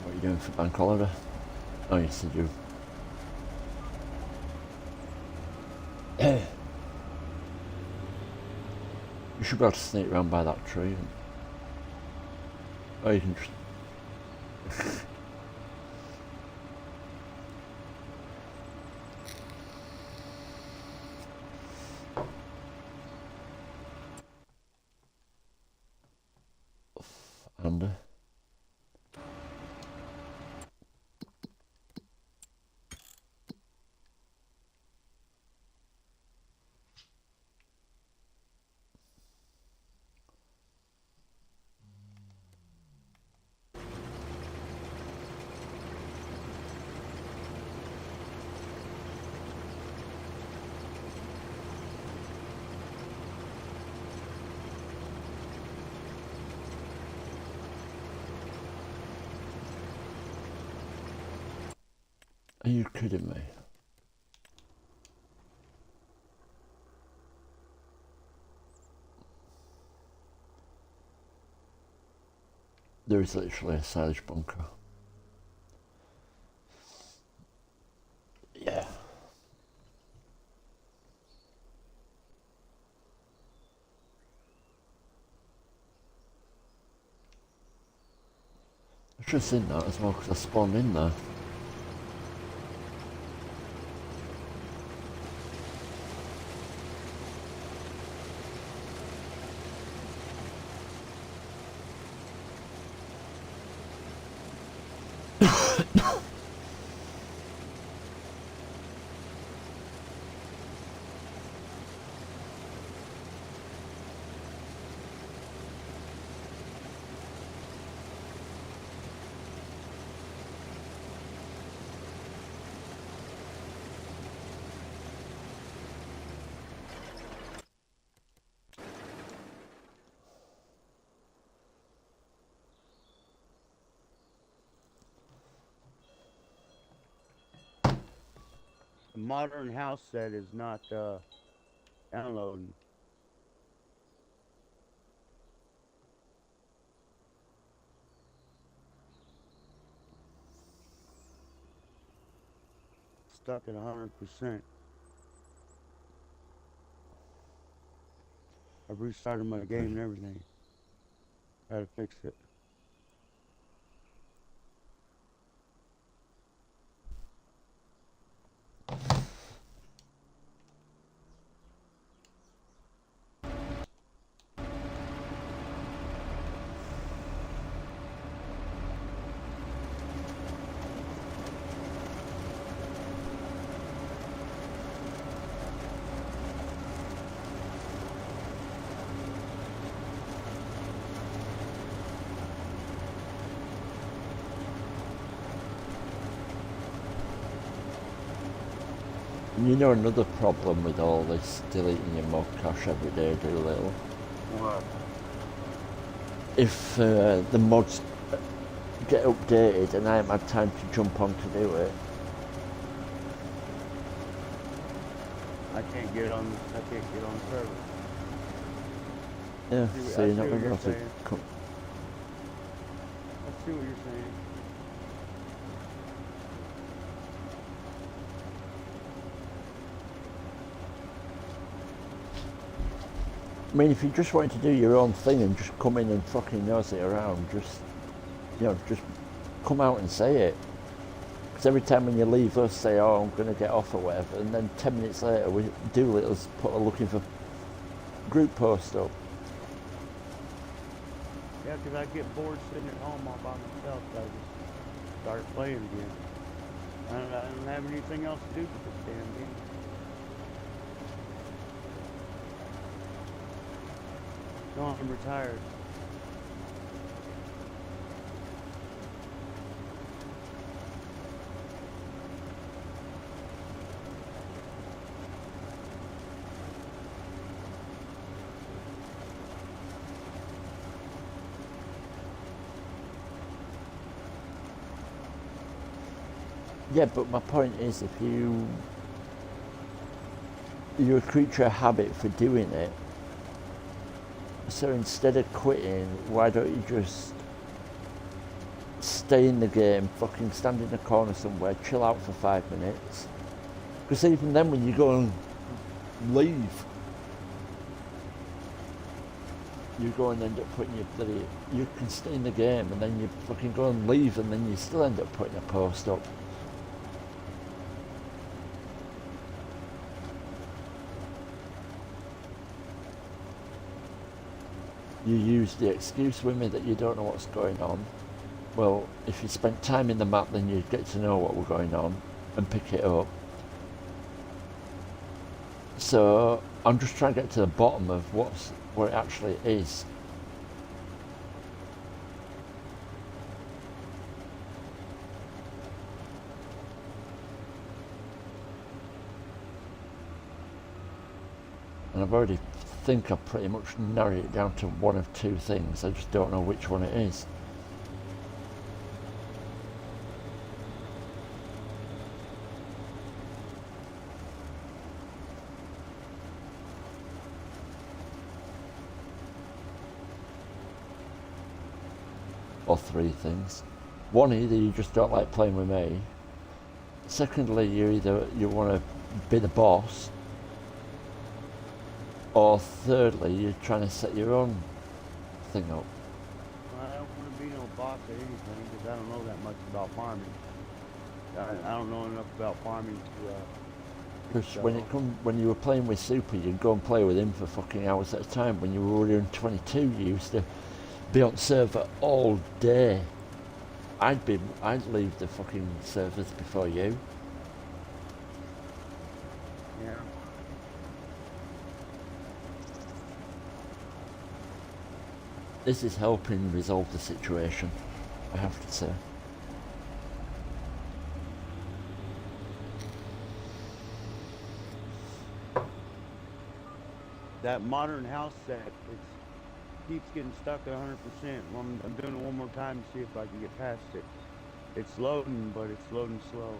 [SPEAKER 1] What are you doing for bank holiday? Oh, you said you. You should be able to sneak around by that tree. Or you can just. Andy. Are you kidding me? There is literally a silage bunker. Yeah. I should have seen that as well because I spawned in there.
[SPEAKER 2] The modern house set is not downloading. Stuck at 100%. I've restarted my game and everything. Gotta fix it.
[SPEAKER 1] And another problem with all this deleting your mod cache every day, Doolittle.
[SPEAKER 2] What?
[SPEAKER 1] If the mods get updated and I haven't had time to jump on to do it.
[SPEAKER 2] I can't get on the server.
[SPEAKER 1] Yeah, so you're not going to be able to
[SPEAKER 2] saying.
[SPEAKER 1] come.
[SPEAKER 2] I see what you're saying.
[SPEAKER 1] I mean, if you just wanted to do your own thing and just come in and fucking nose it around, just come out and say it. Because every time when you leave us, say, oh, I'm going to get off or whatever, and then 10 minutes later, we Doolittle's put a looking for group post up.
[SPEAKER 2] Yeah, because I get bored sitting at home all by myself, so I just start playing again. I don't have anything else to do with this damn game. No, I'm retired.
[SPEAKER 1] Yeah, but my point is, if you're a creature of habit for doing it, so instead of quitting, why don't you just stay in the game, fucking stand in a corner somewhere, chill out for 5 minutes? Because even then, when you go and leave, you go and end up putting your bloody. You can stay in the game and then you fucking go and leave, and then you still end up putting a post up. You use the excuse with me that you don't know what's going on. Well, if you spent time in the map, then you'd get to know what was going on and pick it up. So I'm just trying to get to the bottom of what it actually is. And I've already think I've pretty much narrowed it down to one of two things. I just don't know which one it is. Or three things. One, either you just don't like playing with me. Secondly, you want to be the boss. Or thirdly, you're trying to set your own thing up.
[SPEAKER 2] Well, I don't want to be no boss at anything because I don't know that much about farming. I don't know enough about farming to.
[SPEAKER 1] Because
[SPEAKER 2] So
[SPEAKER 1] when you were playing with Super, you'd go and play with him for fucking hours at a time. When you were already on 22, you used to be on server all day. I'd leave the fucking servers before you.
[SPEAKER 2] yeah,
[SPEAKER 1] This is helping resolve the situation, I have to say.
[SPEAKER 2] that modern house set keeps getting stuck at 100%. I'm doing it one more time to see if I can get past it. It's loading, but it's loading slow.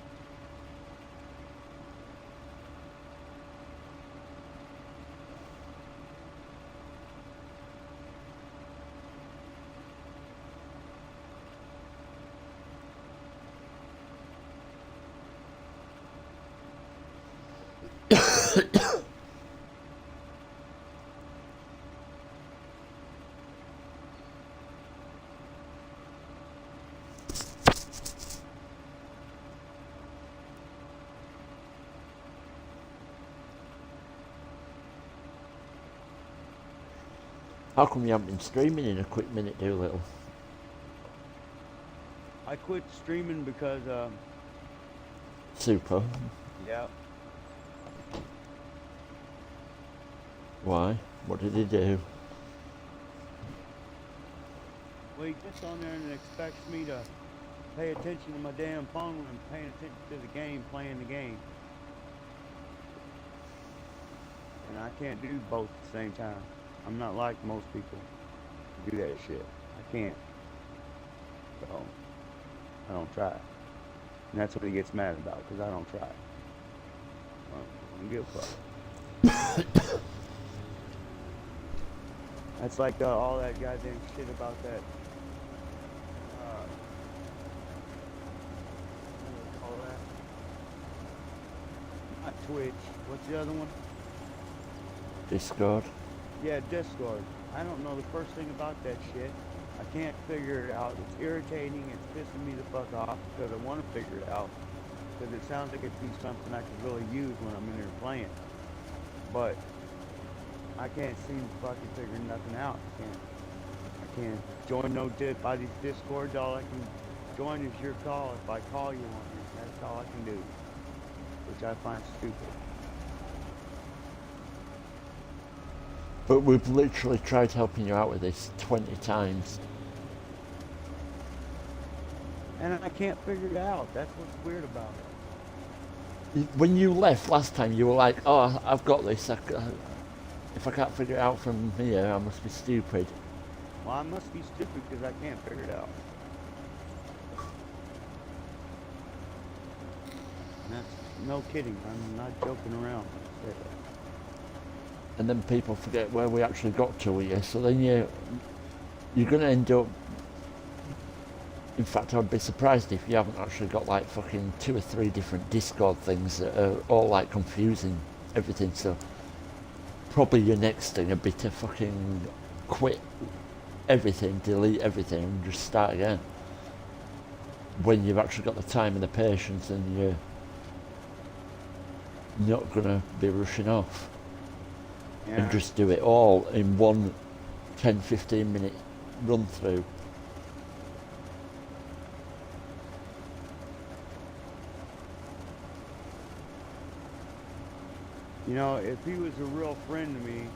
[SPEAKER 1] How come you haven't been streaming in a quick minute, Doolittle?
[SPEAKER 2] I quit streaming because,
[SPEAKER 1] Super.
[SPEAKER 2] yeah,
[SPEAKER 1] Why? What did he do?
[SPEAKER 2] well, he gets on there and expects me to pay attention to my damn phone when I'm paying attention to the game, playing the game. And I can't do both at the same time. I'm not like most people who do that shit. I can't. So, I don't try. And that's what he gets mad about, because I don't try. Well, I don't give a fuck. That's like all that goddamn shit about that, what do they call that? Not Twitch. What's the other one?
[SPEAKER 1] Discord.
[SPEAKER 2] Yeah, Discord. I don't know the first thing about that shit. I can't figure it out. It's irritating. It's pissing me the fuck off because I want to figure it out. Because it sounds like it'd be something I could really use when I'm in there playing. But I can't seem to fucking figure nothing out. I can't join no by these Discords. All I can join is your call. If I call you on it, that's all I can do. Which I find stupid.
[SPEAKER 1] But we've literally tried helping you out with this 20 times.
[SPEAKER 2] And I can't figure it out. That's what's weird about it.
[SPEAKER 1] When you left last time, you were like, oh, I've got this. If I can't figure it out from here, I must be stupid.
[SPEAKER 2] Well, I must be stupid because I can't figure it out. That's no kidding. I'm not joking around when I say that.
[SPEAKER 1] And then people forget where we actually got to here. So then you're going to end up. In fact, I'd be surprised if you haven't actually got like fucking 2 or 3 different Discord things that are all like confusing everything. So probably your next thing would be to fucking quit everything, delete everything, and just start again. When you've actually got the time and the patience, and you're not gonna be rushing off, and
[SPEAKER 2] Yeah.
[SPEAKER 1] just do it all in one 10-15 minute run through.
[SPEAKER 2] You know, if he was a real friend to me,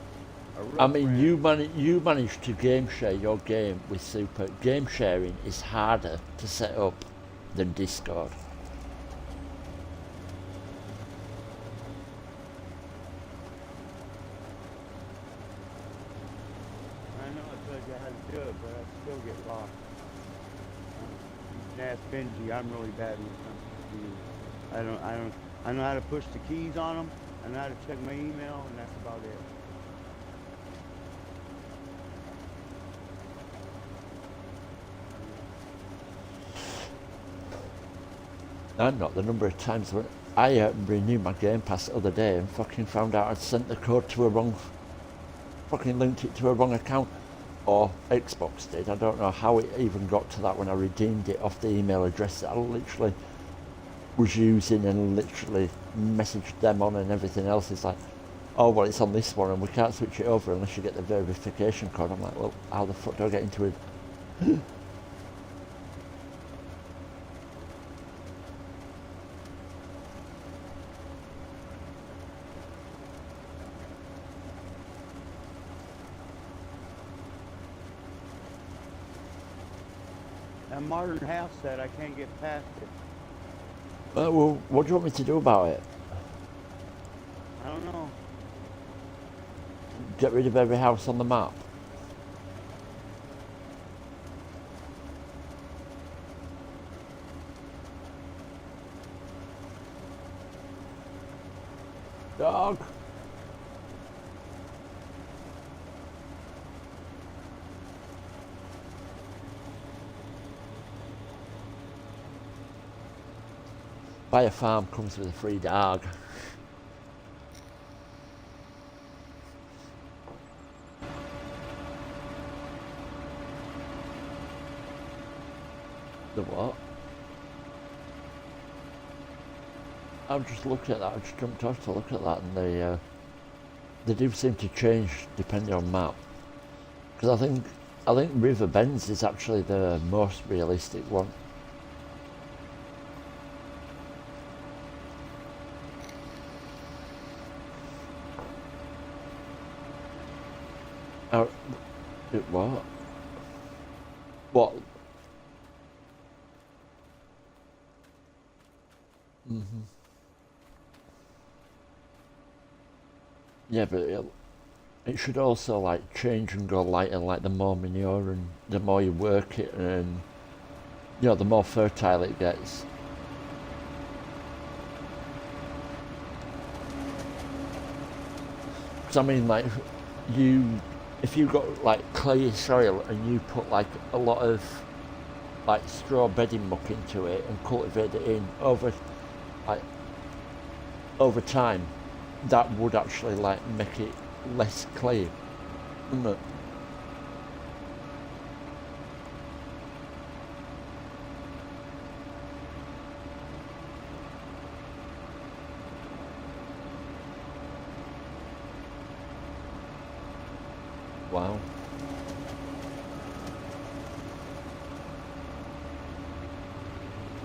[SPEAKER 2] a
[SPEAKER 1] I
[SPEAKER 2] real
[SPEAKER 1] mean,
[SPEAKER 2] friend,
[SPEAKER 1] you managed to game share your game with Super. Game sharing is harder to set up than Discord.
[SPEAKER 2] I know I told you how to do it, but I still get lost. You can ask Benji. I'm really bad when it comes to keys. I know how to push the keys on them. I know how to check my email, and that's about it.
[SPEAKER 1] I'm not the number of times when I renewed my Game Pass the other day and fucking found out I'd sent the code to a wrong, fucking linked it to a wrong account. Or Xbox did. I don't know how it even got to that when I redeemed it off the email address that I literally was using and literally messaged them on, and everything else is like, oh well, it's on this one and we can't switch it over unless you get the verification code. I'm like, well, how the fuck do I get into it?
[SPEAKER 2] That modern house set, I can't get past it.
[SPEAKER 1] Well, what do you want me to do about it?
[SPEAKER 2] I don't know.
[SPEAKER 1] Get rid of every house on the map? Dog. Buy a farm comes with a free dog. The what? I was just looking at that. I just jumped off to look at that, and they do seem to change depending on map. Because I think River Bends is actually the most realistic one. Oh, it what? What? Hmm. Yeah, but it should also like change and go lighter, like the more manure and the more you work it, and the more fertile it gets. Because I mean, like you, if you got like clay soil and you put like a lot of like straw bedding muck into it and cultivate it in like over time, that would actually like make it less clay, wouldn't it? Wow.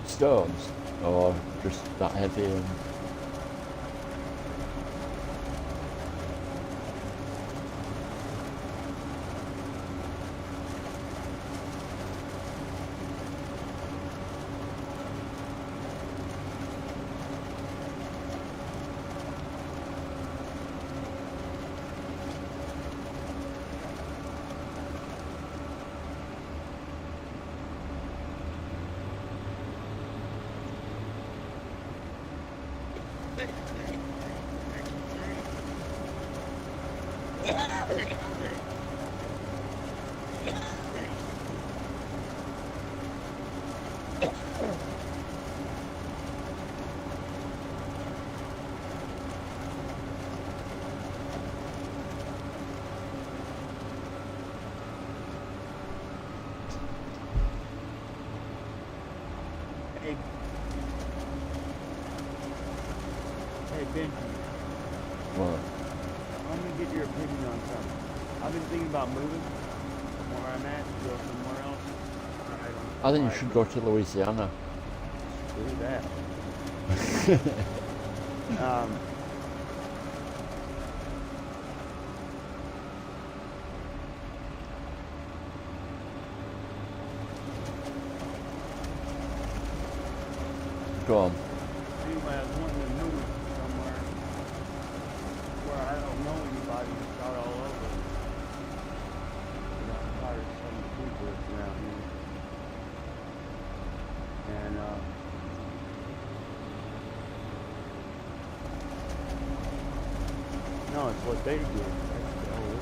[SPEAKER 1] Stones, or just that heavy and
[SPEAKER 2] Hey, hey, Benji,
[SPEAKER 1] Well,
[SPEAKER 2] I'm gonna get your opinion on something. I've been thinking about moving from where I'm at to go somewhere else. I don't know
[SPEAKER 1] I think you
[SPEAKER 2] why,
[SPEAKER 1] should
[SPEAKER 2] but
[SPEAKER 1] go to Louisiana.
[SPEAKER 2] screw that. Um,
[SPEAKER 1] Go on.
[SPEAKER 2] anyway, I was wanting to move somewhere where I don't know anybody and start all over. You know, I'm tired of some of the people that's around here. And, no, it's what they do. That's the whole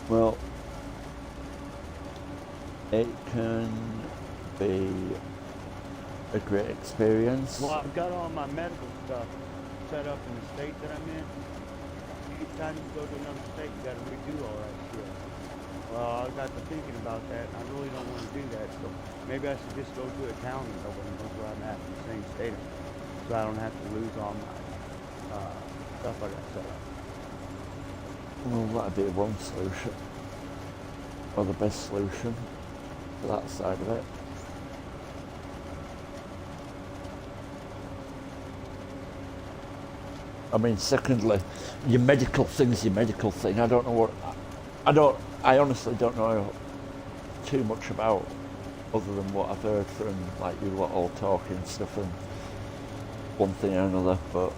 [SPEAKER 1] Well, it can be a great experience.
[SPEAKER 2] issue. Well, I've got all my medical stuff set up in the state that I'm in. Each time you go to another state, you got to redo all that shit. Well, I got to thinking about that, and I really don't want to do that. So maybe I should just go to a town and nobody knows where I'm at in the same state, so I don't have to lose all my stuff I got set up.
[SPEAKER 1] Well, that'd be one solution, or the best solution for that side of it. I mean, secondly, your medical thing's your medical thing. I don't know what. I honestly don't know too much about, other than what I've heard from like you lot all talking stuff and one thing or another. But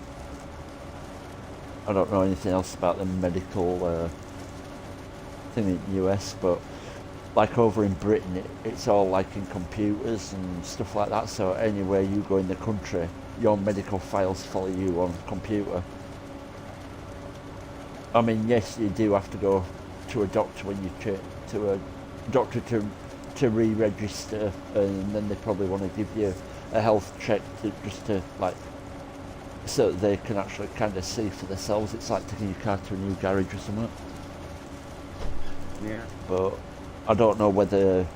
[SPEAKER 1] I don't know anything else about the medical thing in the US. But like over in Britain, it's all like in computers and stuff like that. So anywhere you go in the country, your medical files follow you on computer. I mean, yes, you do have to go to a doctor when you to a doctor to re-register, and then they probably want to give you a health check just to like so that they can actually kind of see for themselves. It's like taking your car to a new garage or something.
[SPEAKER 2] Yeah.
[SPEAKER 1] But I don't know whether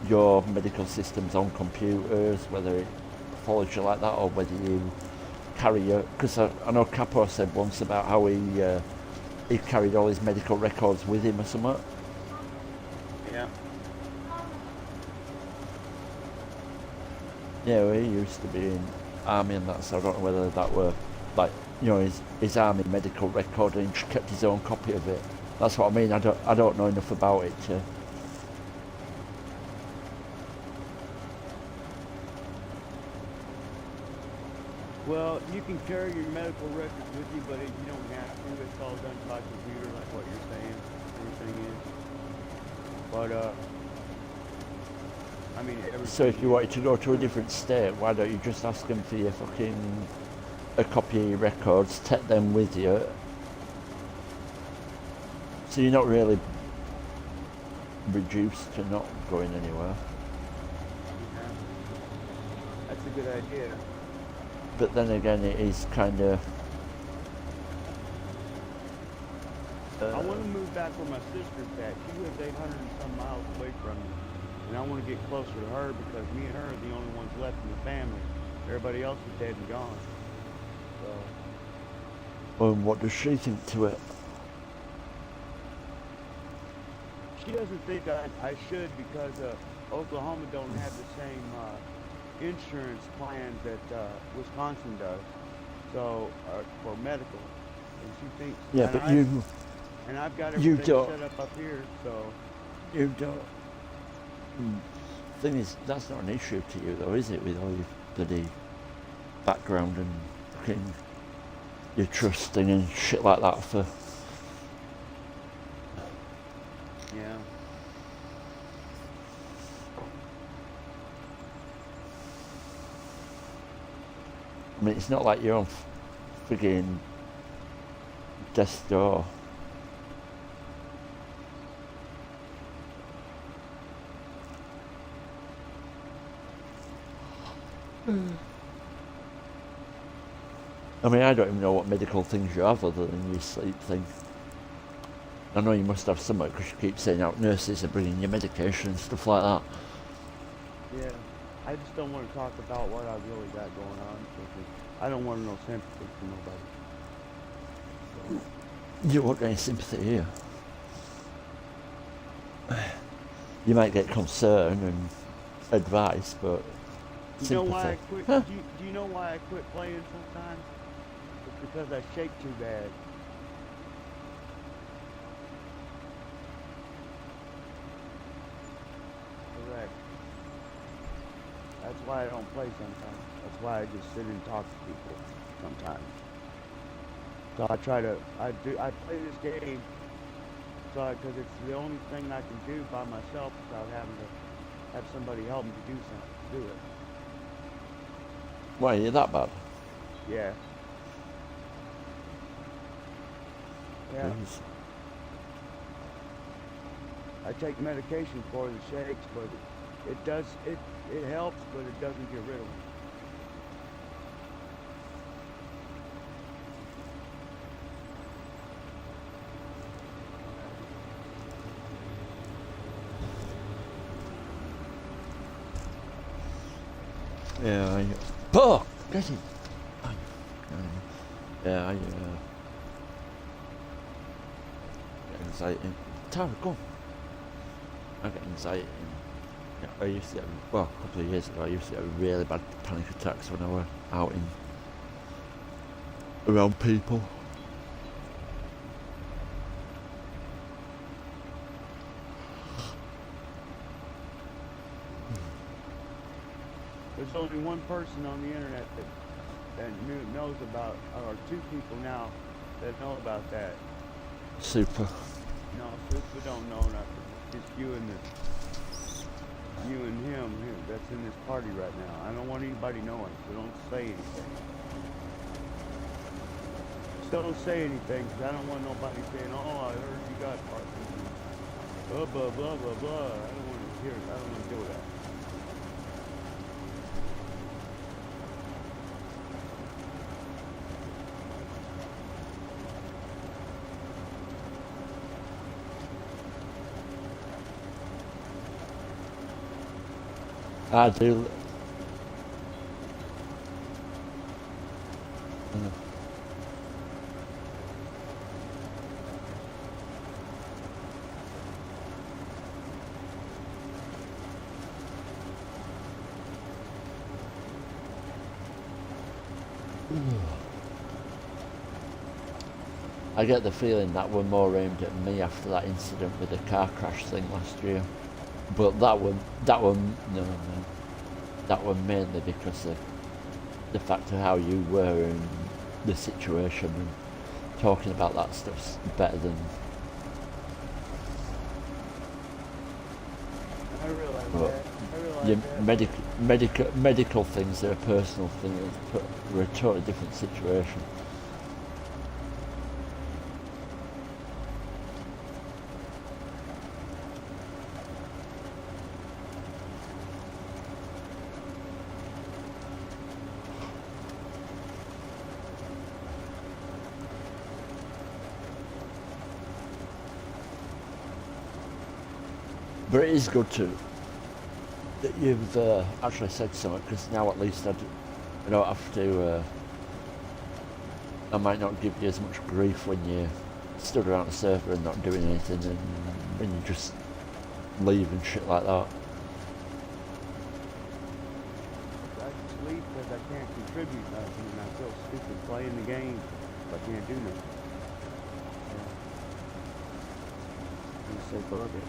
[SPEAKER 1] your medical system's on computers, whether it follows you like that, or whether you carry your. Because I know Capo said once about how he carried all his medical records with him or something.
[SPEAKER 2] Yeah.
[SPEAKER 1] Yeah, well, he used to be in army and that, so I don't know whether that were like his army medical record, and he just kept his own copy of it. That's what I mean. I don't know enough about it to.
[SPEAKER 2] Well, you can carry your medical records with you, but you don't have to. It's all done by computer, like what you're saying. Everything is. But I mean,
[SPEAKER 1] So if
[SPEAKER 2] everything
[SPEAKER 1] you
[SPEAKER 2] is.
[SPEAKER 1] wanted to go to a different state, why don't you just ask them for your fucking a copy of your records, take them with you, so you're not really reduced to not going anywhere.
[SPEAKER 2] Yeah, that's a good idea.
[SPEAKER 1] But then again, it is kind of.
[SPEAKER 2] I want to move back where my sister's at. She lives 800 and some miles away from me. And I want to get closer to her because me and her are the only ones left in the family. Everybody else is dead and gone. So,
[SPEAKER 1] What does she think to it?
[SPEAKER 2] she doesn't think I should because Oklahoma don't have the same insurance plans that Wisconsin does. So, for medical. And she thinks,
[SPEAKER 1] Yeah, but
[SPEAKER 2] I've got
[SPEAKER 1] you
[SPEAKER 2] everything
[SPEAKER 1] don't.
[SPEAKER 2] set up here, so.
[SPEAKER 1] You don't. Thing is, that's not an issue to you, though, is it? With all your bloody background and fucking your trusting and shit like that for.
[SPEAKER 2] Yeah.
[SPEAKER 1] I mean, it's not like you're on friggin' death's door. I mean, I don't even know what medical things you have other than your sleep thing. I know you must have something because you keep saying out nurses are bringing you medication and stuff like that.
[SPEAKER 2] Yeah. I just don't want to talk about what I've really got going on because I don't want no sympathy from nobody. So,
[SPEAKER 1] You won't get any sympathy here. You might get concern and advice, but
[SPEAKER 2] you know why I
[SPEAKER 1] sympathy.
[SPEAKER 2] quit?
[SPEAKER 1] Huh?
[SPEAKER 2] Do you know why I quit playing sometimes? It's because I shake too bad. Correct. That's why I don't play sometimes. That's why I just sit and talk to people sometimes. So I play this game because it's the only thing I can do by myself without having to have somebody help me do something, do it.
[SPEAKER 1] Why are you that bad?
[SPEAKER 2] Yeah, yeah.
[SPEAKER 1] Jeez.
[SPEAKER 2] I take medication for the shakes, but it helps, but it doesn't get rid of them.
[SPEAKER 1] Yeah, oh, get it. Yeah, I get anxiety. Tara, go on. I get anxiety. Yeah, I used to get, well, a couple of years ago, I used to get really bad panic attacks when I were out in around people.
[SPEAKER 2] There's only one person on the internet that knows about, or two people now that know about that.
[SPEAKER 1] Super.
[SPEAKER 2] No, Super don't know nothing. Just you and him here that's in this party right now. I don't want anybody knowing, so don't say anything. Just don't say anything, because I don't want nobody saying, oh, I heard you got Parkinson's. Blah, blah, blah, blah, blah. I don't want to hear it. I don't want to deal with that.
[SPEAKER 1] I do. I get the feeling that we're more aimed at me after that incident with the car crash thing last year. But no, that one mainly because of the fact of how you were in the situation, and talking about that stuff's better than.
[SPEAKER 2] I realize
[SPEAKER 1] But
[SPEAKER 2] that. I realize
[SPEAKER 1] your
[SPEAKER 2] that.
[SPEAKER 1] medical things are a personal thing. We're a totally different situation. But it is good that you've actually said something, because now at least I don't have to. I might not give you as much grief when you stood around the server and not doing anything, and when you just leave and shit like that.
[SPEAKER 2] I just leave because I can't contribute nothing, and I feel stupid playing the game if I can't do nothing. Yeah. I say fuck it.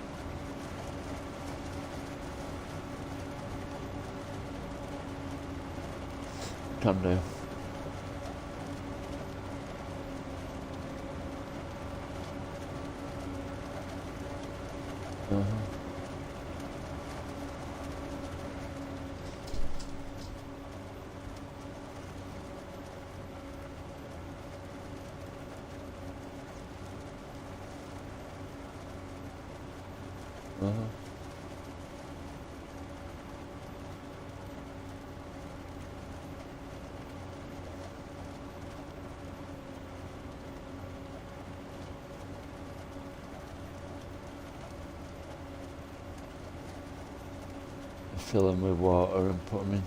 [SPEAKER 1] Can do. fill them with water and put them in.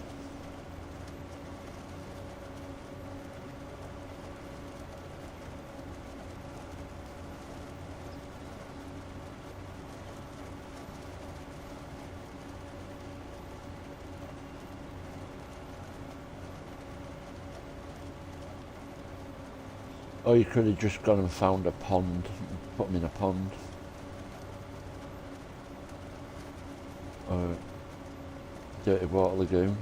[SPEAKER 1] Or you could have just gone and found a pond, and put them in a pond. Or dirty water lagoon.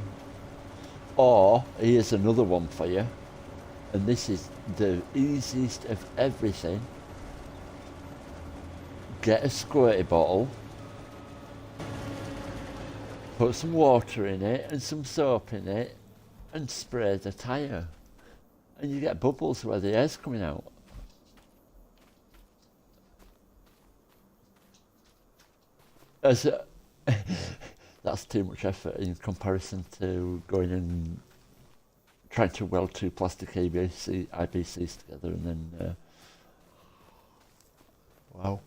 [SPEAKER 1] Or, here's another one for you, and this is the easiest of everything. Get a squirty bottle, put some water in it and some soap in it, and spray the tyre. And you get bubbles where the air's coming out. As a, that's too much effort in comparison to going and trying to weld two plastic IBCs together and then wow.